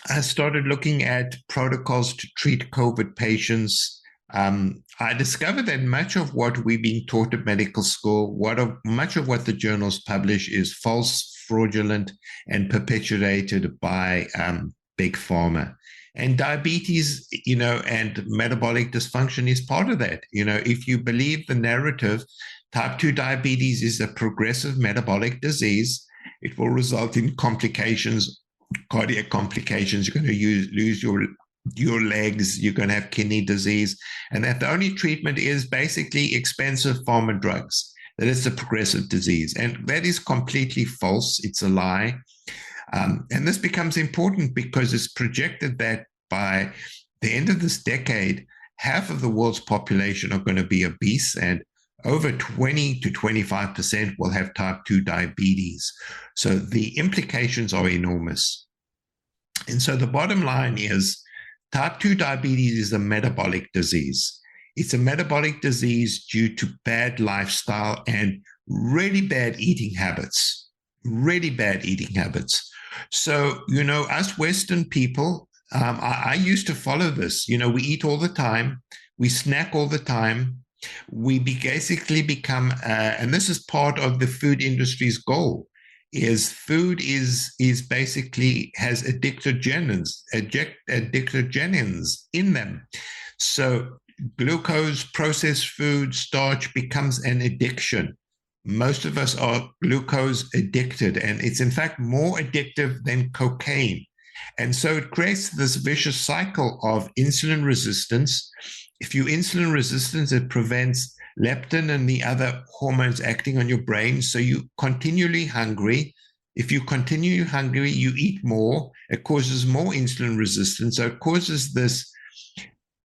I started looking at protocols to treat COVID patients, I discovered that much of what we've been taught at medical school, much of what the journals publish is false, fraudulent, and perpetuated by big pharma. And diabetes, and metabolic dysfunction is part of that. If you believe the narrative, type 2 diabetes is a progressive metabolic disease. It will result in complications, cardiac complications. You're going to lose your legs. You're going to have kidney disease. And that the only treatment is basically expensive pharma drugs, that it's a progressive disease. And that is completely false. It's a lie. And this becomes important because it's projected that by the end of this decade, half of the world's population are going to be obese, and over 20 to 25% will have type 2 diabetes. So the implications are enormous. And so the bottom line is type 2 diabetes is a metabolic disease. It's a metabolic disease due to bad lifestyle and really bad eating habits. So, us Western people, I used to follow this. We eat all the time. We snack all the time. We basically become, and this is part of the food industry's goal, is food is basically has addictogens in them. So glucose, processed food, starch becomes an addiction. Most of us are glucose addicted, and it's in fact more addictive than cocaine. And so it creates this vicious cycle of insulin resistance. If you're insulin resistant, it prevents leptin and the other hormones acting on your brain. So you're continually hungry. If you continue hungry, you eat more. It causes more insulin resistance. So it causes this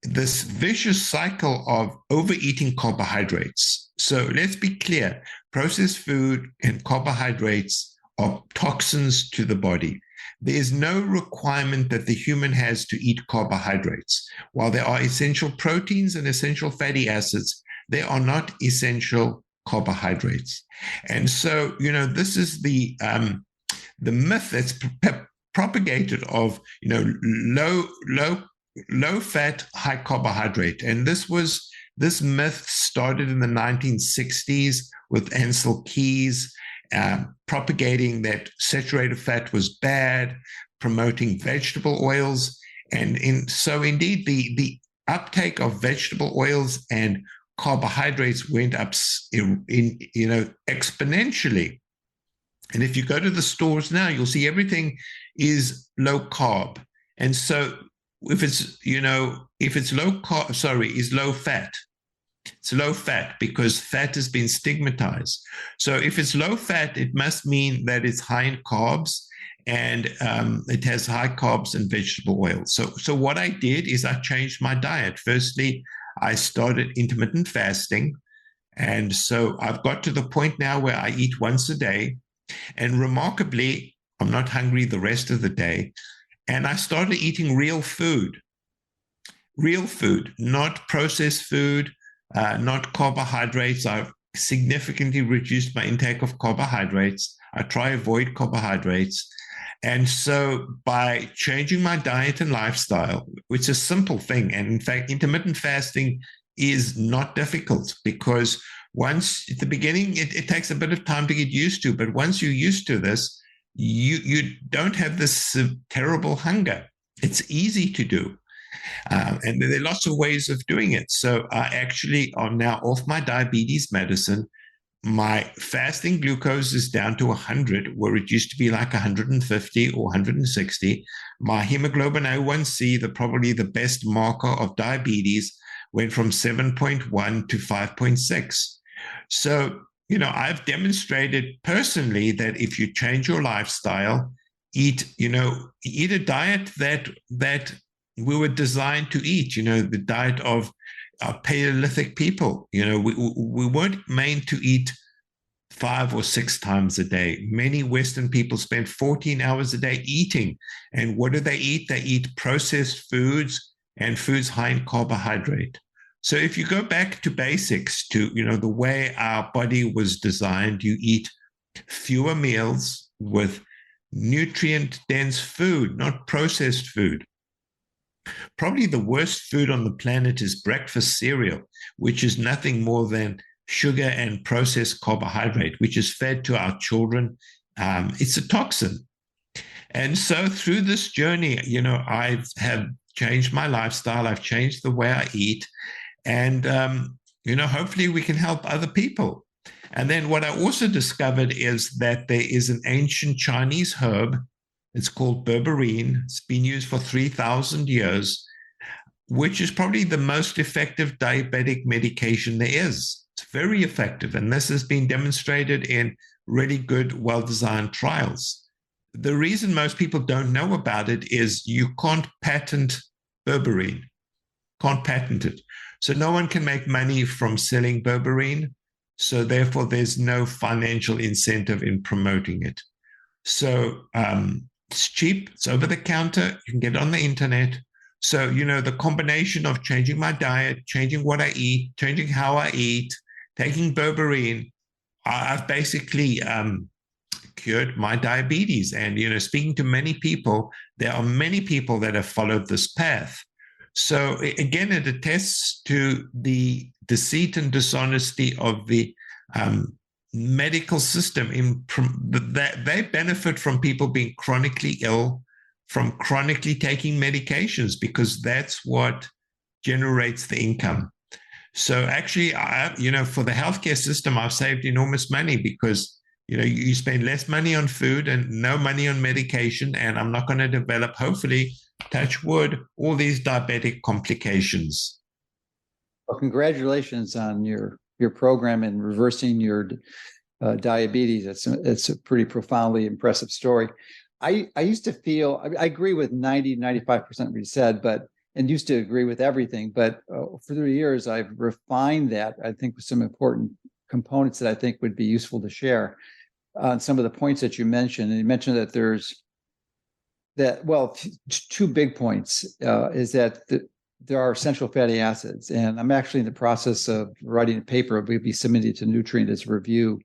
vicious cycle of overeating carbohydrates. So let's be clear, processed food and carbohydrates are toxins to the body. There is no requirement that the human has to eat carbohydrates. While there are essential proteins and essential fatty acids, they are not essential carbohydrates. And so, this is the myth that's propagated of, low fat, high carbohydrate. And this myth started in the 1960s with Ansel Keys, propagating that saturated fat was bad, promoting vegetable oils. And so indeed, the uptake of vegetable oils and carbohydrates went up exponentially. And if you go to the stores now, you'll see everything is low carb. And so if it's low carb, is low fat. It's low fat because fat has been stigmatized. So if it's low fat, it must mean that it's high in carbs and it has high carbs and vegetable oils. So what I did is I changed my diet. Firstly, I started intermittent fasting. And so I've got to the point now where I eat once a day. And remarkably, I'm not hungry the rest of the day. And I started eating real food, not processed food, not carbohydrates. I've significantly reduced my intake of carbohydrates. I try to avoid carbohydrates. And so by changing my diet and lifestyle, which is a simple thing, and in fact, intermittent fasting is not difficult because once at the beginning, it takes a bit of time to get used to, but once you're used to this, you don't have this terrible hunger. It's easy to do. And there are lots of ways of doing it. So I actually am now off my diabetes medicine. My fasting glucose is down to 100, where it used to be like 150 or 160. My hemoglobin A1C, probably the best marker of diabetes, went from 7.1 to 5.6. So, I've demonstrated personally that if you change your lifestyle, eat a diet that we were designed to eat, the diet of Paleolithic people. We weren't made to eat 5 or 6 times a day. Many Western people spend 14 hours a day eating. And what do they eat? They eat processed foods and foods high in carbohydrate. So if you go back to basics, to the way our body was designed, you eat fewer meals with nutrient-dense food, not processed food. Probably the worst food on the planet is breakfast cereal, which is nothing more than sugar and processed carbohydrate, which is fed to our children. It's a toxin. And so through this journey, I have changed my lifestyle. I've changed the way I eat. And, hopefully we can help other people. And then what I also discovered is that there is an ancient Chinese herb. It's called berberine. It's been used for 3,000 years, which is probably the most effective diabetic medication there is. It's very effective. And this has been demonstrated in really good, well-designed trials. The reason most people don't know about it is you can't patent berberine, can't patent it. So no one can make money from selling berberine. So therefore, there's no financial incentive in promoting it. So it's cheap. It's over the counter. You can get it on the internet. So, the combination of changing my diet, changing what I eat, changing how I eat, taking berberine, I've basically cured my diabetes. And, speaking to many people, there are many people that have followed this path. So again, it attests to the deceit and dishonesty of the medical system that they benefit from people being chronically ill, from chronically taking medications, because that's what generates the income. So actually, for the healthcare system, I've saved enormous money because, you spend less money on food and no money on medication. And I'm not going to develop, hopefully, touch wood, all these diabetic complications.
Well, congratulations on your program in reversing your diabetes. It's a pretty profoundly impressive story. I used to feel, I agree with 95% of what you said, and used to agree with everything. But for 3 years, I've refined that, I think, with some important components that I think would be useful to share on some of the points that you mentioned. And you mentioned that two big points is that there are essential fatty acids. And I'm actually in the process of writing a paper. We'll be submitting to Nutrient as a review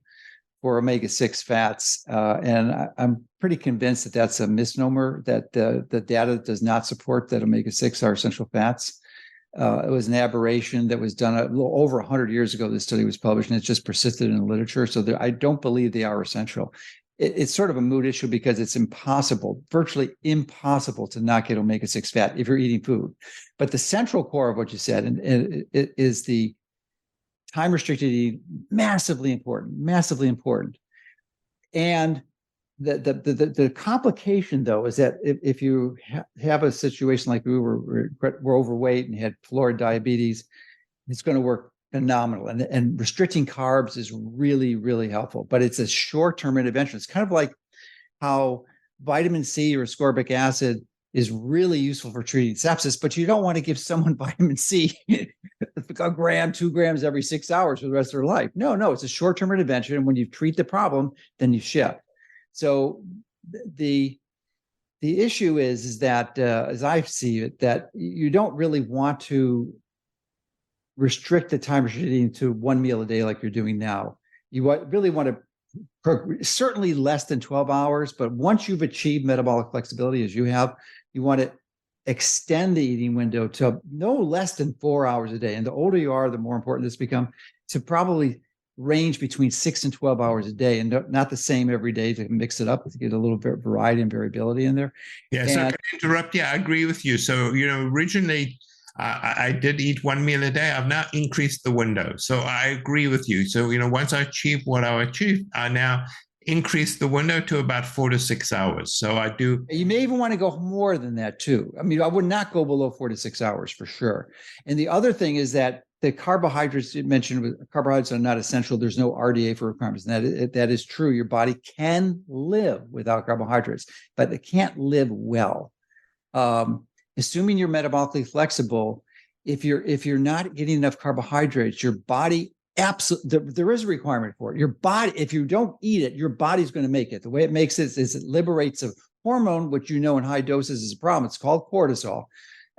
for omega-6 fats. And I'm pretty convinced that that's a misnomer, that the data does not support that omega-6 are essential fats. It was an aberration that was done a little over 100 years ago. This study was published, and it's just persisted in the literature. So I don't believe they are essential. It's sort of a mood issue because it's impossible, virtually impossible, to not get omega-6 fat if you're eating food. But the central core of what you said and it is the time-restricted eating, massively important. And the complication, though, is that if you have a situation like we're overweight and had florid diabetes, it's going to work phenomenal. And restricting carbs is really, really helpful. But it's a short-term intervention. It's kind of like how vitamin C or ascorbic acid is really useful for treating sepsis, but you don't want to give someone vitamin C a gram, 2 grams every 6 hours for the rest of their life. No, it's a short-term intervention. And when you treat the problem, then you shift. So the issue is that, as I see it, that you don't really want to restrict the time restricted eating to 1 meal a day like you're doing now. You really want to certainly less than 12 hours, but once you've achieved metabolic flexibility, as you have, you want to extend the eating window to no less than 4 hours a day. And the older you are, the more important this becomes, to probably range between 6 and 12 hours a day, and not the same every day, to mix it up, to get a little bit of variety and variability in there.
Yeah, so can I interrupt? Yeah, I agree with you. So, originally I did eat 1 meal a day. I've now increased the window. So I agree with you. So, once I achieve what I achieved, I now increase the window to about 4 to 6 hours. So I do.
You may even want to go more than that too. I mean, I would not go below 4 to 6 hours for sure. And the other thing is that the carbohydrates you mentioned, carbohydrates are not essential. There's no RDA for requirements. And that is true. Your body can live without carbohydrates, but it can't live well. Assuming you're metabolically flexible, if you're not getting enough carbohydrates, your body absolutely, there is a requirement for it. Your body, if you don't eat it, your body's going to make it. The way it makes it is it liberates a hormone, which in high doses is a problem. It's called cortisol.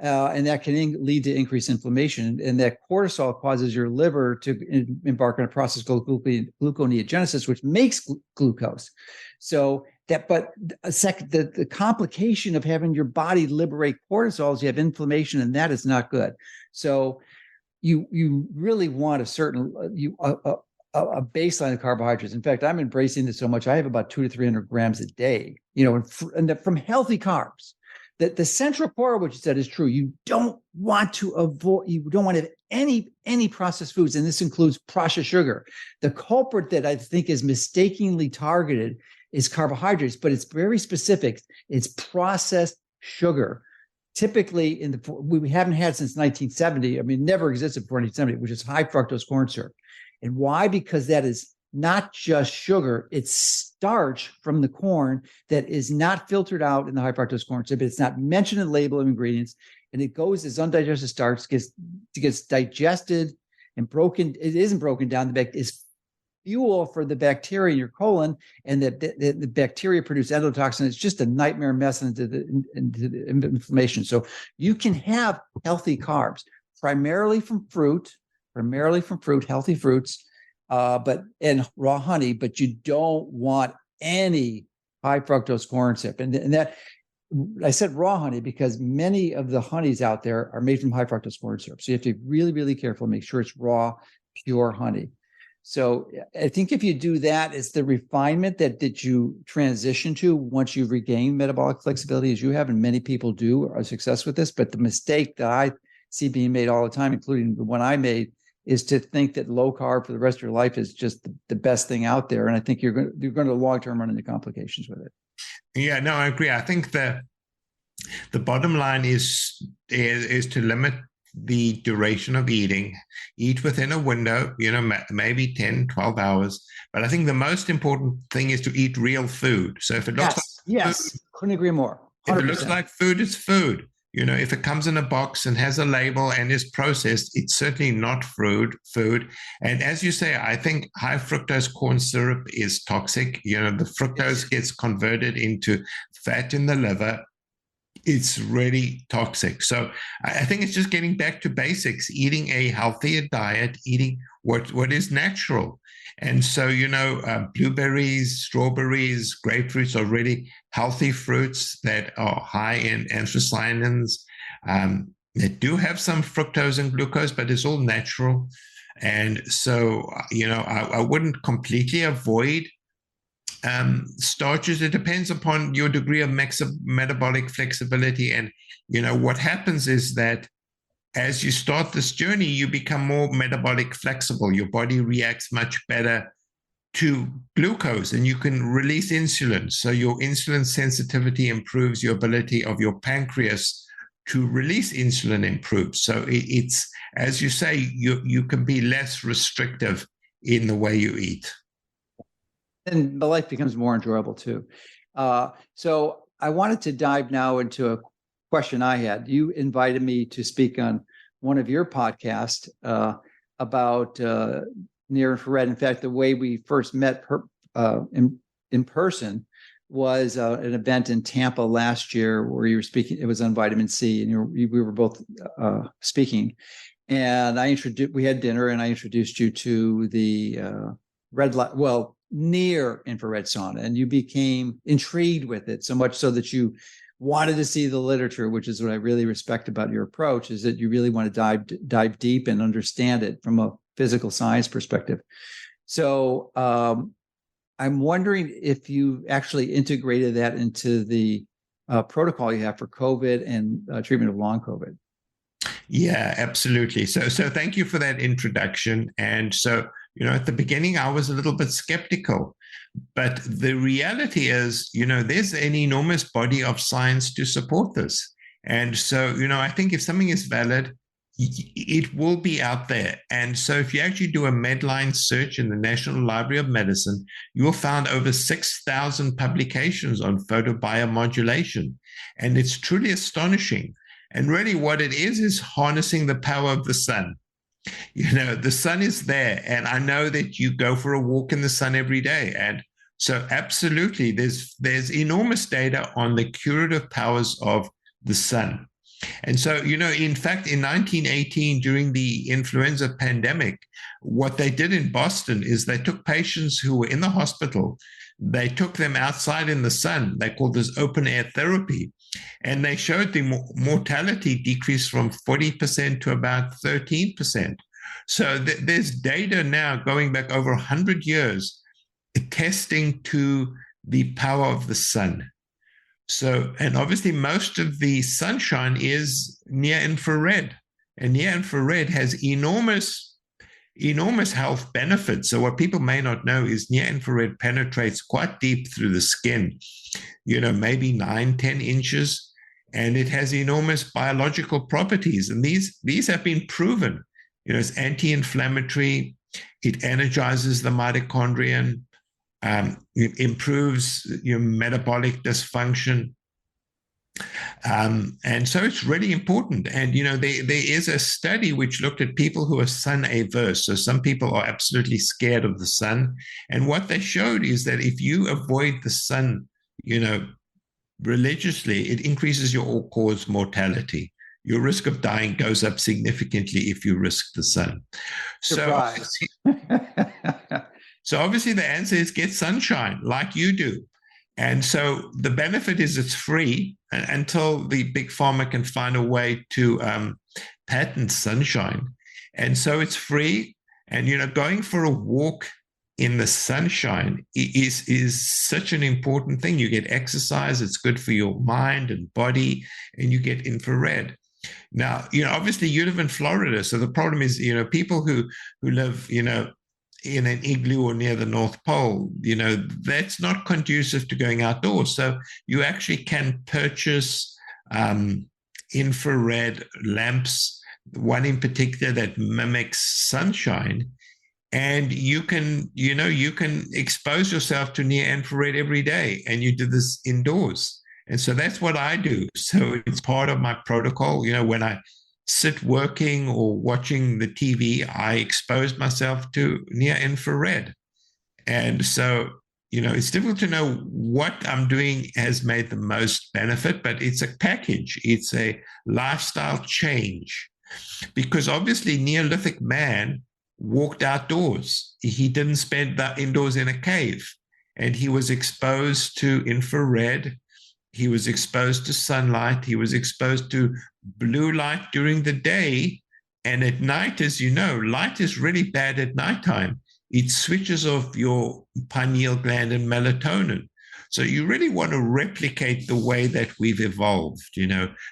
And that can lead to increased inflammation. And that cortisol causes your liver to embark on a process called gluconeogenesis, which makes glucose. So the complication of having your body liberate cortisol is you have inflammation, and that is not good. So you really want a baseline of carbohydrates. In fact, I'm embracing this so much. I have about 200 to 300 grams a day, and from healthy carbs. That the central core of what you said is true. You don't want to have any processed foods, and this includes processed sugar. The culprit that I think is mistakenly targeted is carbohydrates, but it's very specific. It's processed sugar. Typically, we haven't had since 1970. I mean, never existed before 1970, which is high fructose corn syrup. And why? Because that is not just sugar, it's starch from the corn that is not filtered out in the high fructose corn syrup. It's not mentioned in the label of ingredients, and it goes as undigested starch, gets digested and broken. It isn't broken down. It's fuel for the bacteria in your colon, and the bacteria produce endotoxin. It's just a nightmare mess into the inflammation. So you can have healthy carbs, primarily from fruit, healthy fruits, and raw honey, but you don't want any high fructose corn syrup. And that, I said raw honey because many of the honeys out there are made from high fructose corn syrup. So you have to be really, really careful, make sure it's raw, pure honey. So I think if you do that, it's the refinement that you transition to once you've regained metabolic flexibility, as you have, and many people do are success with this. But the mistake that I see being made all the time, including the one I made, is to think that low carb for the rest of your life is just the best thing out there. And I think you're going to long-term run into complications with it.
Yeah, no, I agree. I think that the bottom line is to limit the duration of eating, eat within a window, maybe 10, 12 hours. But I think the most important thing is to eat real food. So if it looks
yes, couldn't agree more. 100%.
If it looks like food, it's food. If it comes in a box and has a label and is processed, it's certainly not food. And as you say, I think high fructose corn syrup is toxic. The fructose gets converted into fat in the liver. It's really toxic. So I think it's just getting back to basics, eating a healthier diet, eating what is natural. And so, blueberries, strawberries, grapefruits are really healthy fruits that are high in anthocyanins. They do have some fructose and glucose, but it's all natural. And so, I wouldn't completely avoid starches. It depends upon your degree of metabolic flexibility. And, what happens is that as you start this journey, you become more metabolic flexible. Your body reacts much better to glucose and you can release insulin. So your insulin sensitivity improves, your ability of your pancreas to release insulin improves. So it's, as you say, you can be less restrictive in the way you eat.
And the life becomes more enjoyable too. So I wanted to dive now into a question I had. You invited me to speak on one of your podcasts about near infrared. In fact, the way we first met in person was an event in Tampa last year where you were speaking. It was on vitamin C, and we were both speaking. And we had dinner, and I introduced you to the red light. Well, near infrared sauna, and you became intrigued with it so much so that you wanted to see the literature, which is what I really respect about your approach, is that you really want to dive deep and understand it from a physical science perspective. So I'm wondering if you actually integrated that into the protocol you have for COVID and treatment of long COVID.
Yeah, absolutely. So thank you for that introduction. And so, at the beginning, I was a little bit skeptical, but the reality is, there's an enormous body of science to support this. And so, I think if something is valid, it will be out there. And so if you actually do a Medline search in the National Library of Medicine, you will find over 6,000 publications on photobiomodulation. And it's truly astonishing. And really what it is harnessing the power of the sun. The sun is there. And I know that you go for a walk in the sun every day. And so absolutely, there's enormous data on the curative powers of the sun. And so, in fact, in 1918, during the influenza pandemic, what they did in Boston is they took patients who were in the hospital, they took them outside in the sun. They called this open air therapy. And they showed the mortality decreased from 40% to about 13%. So there's data now going back over 100 years attesting to the power of the sun. So, and obviously most of the sunshine is near infrared, and near infrared has enormous health benefits. So what people may not know is near infrared penetrates quite deep through the skin, maybe 9, 10 inches, and it has enormous biological properties. And these have been proven. It's anti-inflammatory, it energizes the mitochondrion, it improves your metabolic dysfunction. And so it's really important. And, there is a study which looked at people who are sun averse. So some people are absolutely scared of the sun. And what they showed is that if you avoid the sun, religiously, it increases your all-cause mortality. Your risk of dying goes up significantly if you risk the sun.
Surprise.
So obviously the answer is get sunshine like you do. And so the benefit is it's free until the big pharma can find a way to patent sunshine. And so it's free. And, going for a walk in the sunshine is such an important thing. You get exercise. It's good for your mind and body, and you get infrared. Now, obviously you live in Florida. So the problem is, people who live, in an igloo or near the North Pole, that's not conducive to going outdoors. So you actually can purchase infrared lamps one in particular that mimics sunshine. And you can expose yourself to near infrared every day, and you do this indoors. And so that's what I do. So it's part of my protocol. When I sit working or watching the TV, I expose myself to near infrared. And so, it's difficult to know what I'm doing has made the most benefit, but it's a package. It's a lifestyle change, because obviously Neolithic man walked outdoors. He didn't spend that indoors in a cave, and he was exposed to infrared. He was exposed to sunlight. He was exposed to blue light during the day. And at night, as you know, light is really bad at nighttime. It switches off your pineal gland and melatonin. So you really want to replicate the way that we've evolved,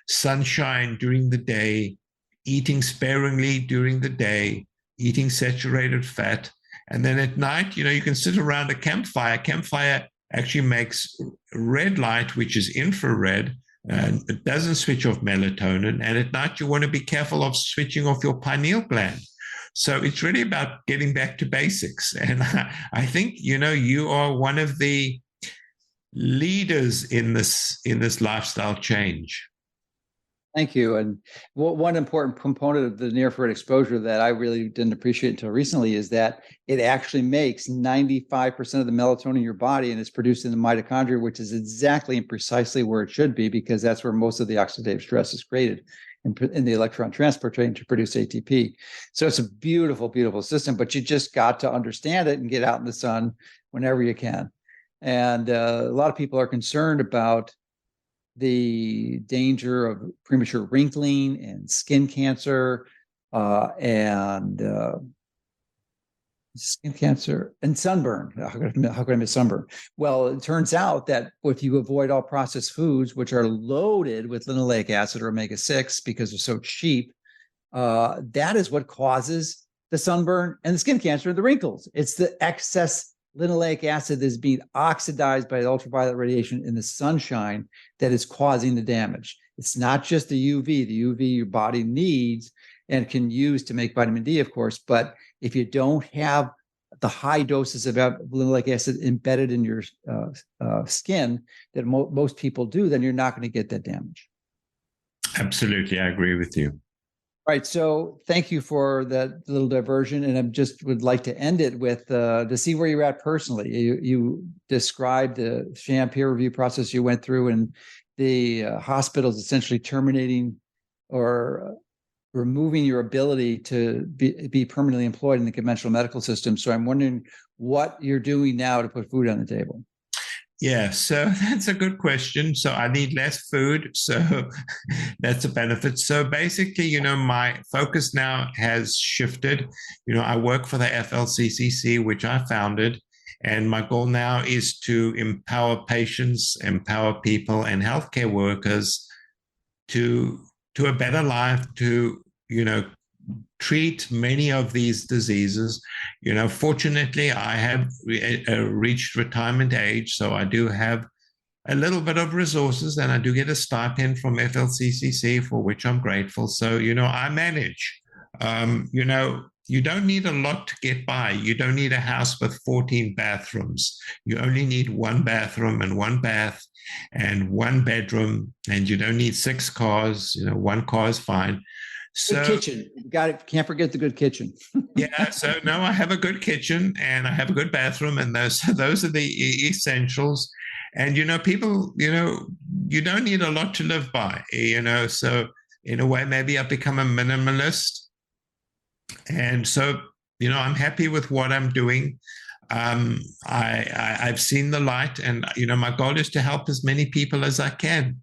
sunshine during the day, eating sparingly during the day, eating saturated fat. And then at night, you can sit around a campfire. Campfire actually makes red light, which is infrared, and it doesn't switch off melatonin. And at night, you want to be careful of switching off your pineal gland. So it's really about getting back to basics. And I think, you are one of the leaders in this lifestyle change.
Thank you. And one important component of the near-infrared exposure that I really didn't appreciate until recently is that it actually makes 95% of the melatonin in your body, and it's produced in the mitochondria, which is exactly and precisely where it should be, because that's where most of the oxidative stress is created in the electron transport chain to produce ATP. So it's a beautiful, beautiful system, but you just got to understand it and get out in the sun whenever you can. And a lot of people are concerned about the danger of premature wrinkling and skin cancer and sunburn. How could I miss sunburn? Well, it turns out that if you avoid all processed foods, which are loaded with linoleic acid or omega-6 because they're so cheap, that is what causes the sunburn and the skin cancer and the wrinkles. It's the excess linoleic acid that is being oxidized by the ultraviolet radiation in the sunshine that is causing the damage. It's not just the UV. The UV your body needs and can use to make vitamin D, of course. But if you don't have the high doses of linoleic acid embedded in your skin that most people do, then you're not going to get that damage.
Absolutely. I agree with you.
All right. So thank you for that little diversion. And I just would like to end it with to see where you're at personally. You described the sham peer review process you went through, and the hospitals essentially terminating or removing your ability to be permanently employed in the conventional medical system. So I'm wondering what you're doing now to put food on the table.
Yeah, so that's a good question. So I need less food. So that's a benefit. So basically, my focus now has shifted. I work for the FLCCC, which I founded. And my goal now is to empower patients, empower people and healthcare workers to a better life, to, treat many of these diseases. Fortunately, I have reached retirement age, so I do have a little bit of resources, and I do get a stipend from FLCCC, for which I'm grateful. So, I manage. You don't need a lot to get by. You don't need a house with 14 bathrooms. You only need one bathroom and one bath and one bedroom, and you don't need 6 cars. One car is fine.
Good kitchen. You got it. Can't forget the good kitchen.
Yeah. So no, I have a good kitchen and I have a good bathroom, and those are the essentials. And people, you don't need a lot to live by. So in a way, maybe I've become a minimalist, and so I'm happy with what I'm doing. I've seen the light, and my goal is to help as many people as I can.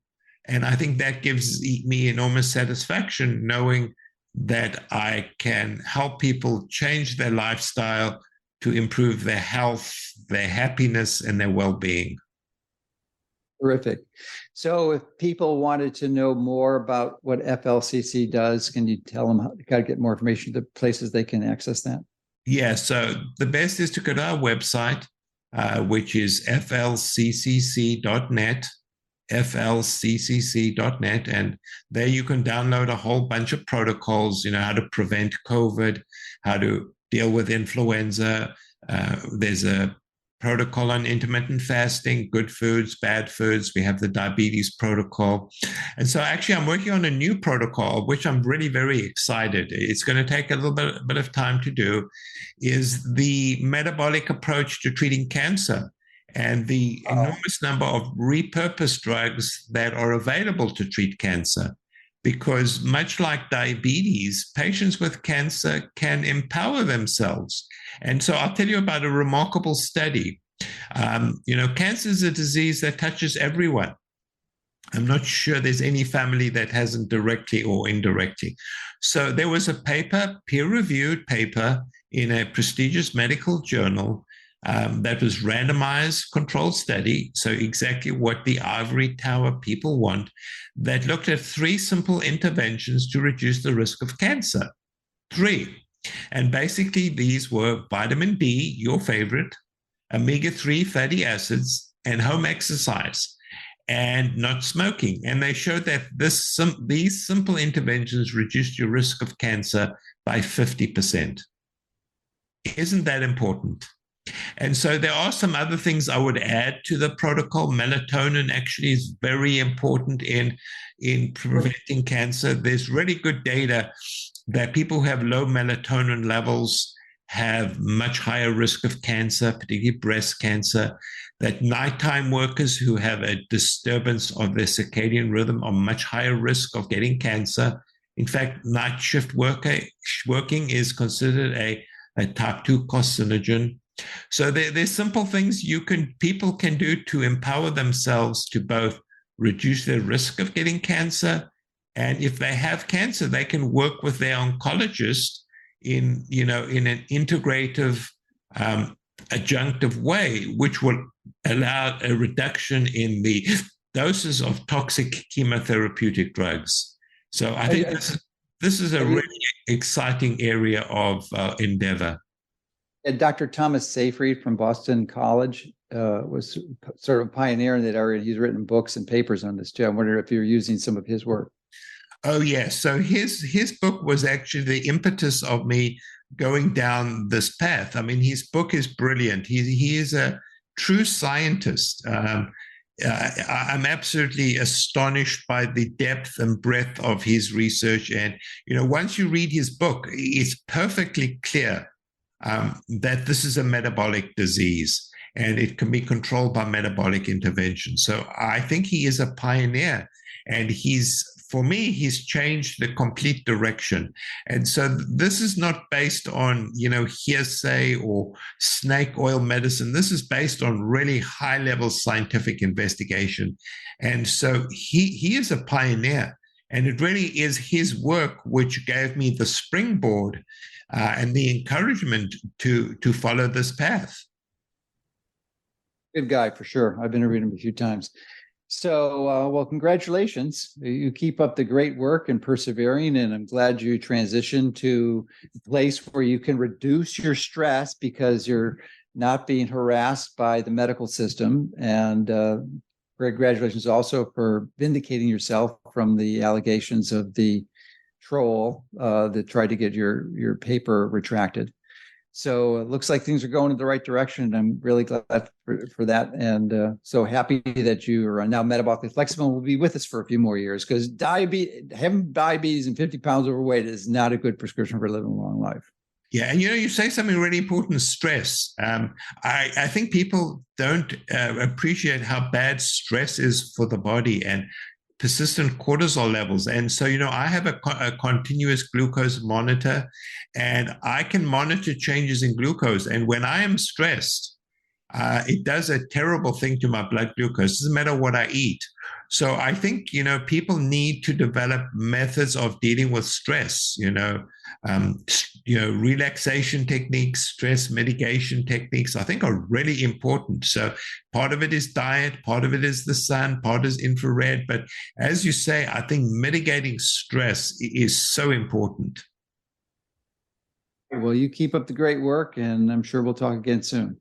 And I think that gives me enormous satisfaction, knowing that I can help people change their lifestyle to improve their health, their happiness, and their well-being.
Terrific. So if people wanted to know more about what FLCC does, can you tell them how to get more information, the places they can access that?
Yeah, so the best is to go to our website, which is flccc.net. flccc.net, and there you can download a whole bunch of protocols, how to prevent COVID, how to deal with influenza. There's a protocol on intermittent fasting, good foods, bad foods. We have the diabetes protocol. And so actually I'm working on a new protocol, which I'm really very excited. It's going to take a little bit of time to do, is the metabolic approach to treating cancer and the enormous number of repurposed drugs that are available to treat cancer. Because much like diabetes, patients with cancer can empower themselves. And so I'll tell you about a remarkable study. Cancer is a disease that touches everyone. I'm not sure there's any family that hasn't directly or indirectly. So there was a paper, peer-reviewed paper in a prestigious medical journal that was randomized controlled study, so exactly what the ivory tower people want, that looked at 3 simple interventions to reduce the risk of cancer. 3. And basically these were vitamin D, your favorite, omega-3 fatty acids, and home exercise, and not smoking. And they showed that these simple interventions reduced your risk of cancer by 50%. Isn't that important? And so there are some other things I would add to the protocol. Melatonin actually is very important in preventing cancer. There's really good data that people who have low melatonin levels have much higher risk of cancer, particularly breast cancer, that nighttime workers who have a disturbance of their circadian rhythm are much higher risk of getting cancer. In fact, night shift working is considered a type 2 carcinogen. So there's simple things people can do to empower themselves to both reduce their risk of getting cancer, and if they have cancer, they can work with their oncologist in an integrative, adjunctive way, which will allow a reduction in the doses of toxic chemotherapeutic drugs. So I think this is a really exciting area of endeavor.
And Dr. Thomas Seyfried from Boston College was sort of a pioneer in that area. He's written books and papers on this too. I wonder if you're using some of his work.
Oh, yes. So his book was actually the impetus of me going down this path. I mean, his book is brilliant. He is a true scientist. I'm absolutely astonished by the depth and breadth of his research. And, once you read his book, it's perfectly clear that this is a metabolic disease and it can be controlled by metabolic intervention. So I think he is a pioneer, and for me, he's changed the complete direction. And so this is not based on, hearsay or snake oil medicine. This is based on really high level scientific investigation. And so he is a pioneer, and it really is his work which gave me the springboard and the encouragement to follow this path.
Good guy for sure. I've interviewed him a few times. So, well, congratulations. You keep up the great work and persevering, and I'm glad you transitioned to a place where you can reduce your stress because you're not being harassed by the medical system. And congratulations also for vindicating yourself from the allegations of the troll that tried to get your paper retracted. So it looks like things are going in the right direction, and I'm really glad for that. And so happy that you are now metabolically flexible and will be with us for a few more years, because having diabetes and 50 pounds overweight is not a good prescription for living a long life.
Yeah, and you say something really important: stress. I think people don't appreciate how bad stress is for the body and persistent cortisol levels. And so, I have a continuous glucose monitor, and I can monitor changes in glucose. And when I am stressed, it does a terrible thing to my blood glucose. It doesn't matter what I eat. So I think, people need to develop methods of dealing with stress, relaxation techniques, stress mitigation techniques, I think are really important. So part of it is diet, part of it is the sun, part is infrared. But as you say, I think mitigating stress is so important.
Well, you keep up the great work, and I'm sure we'll talk again soon.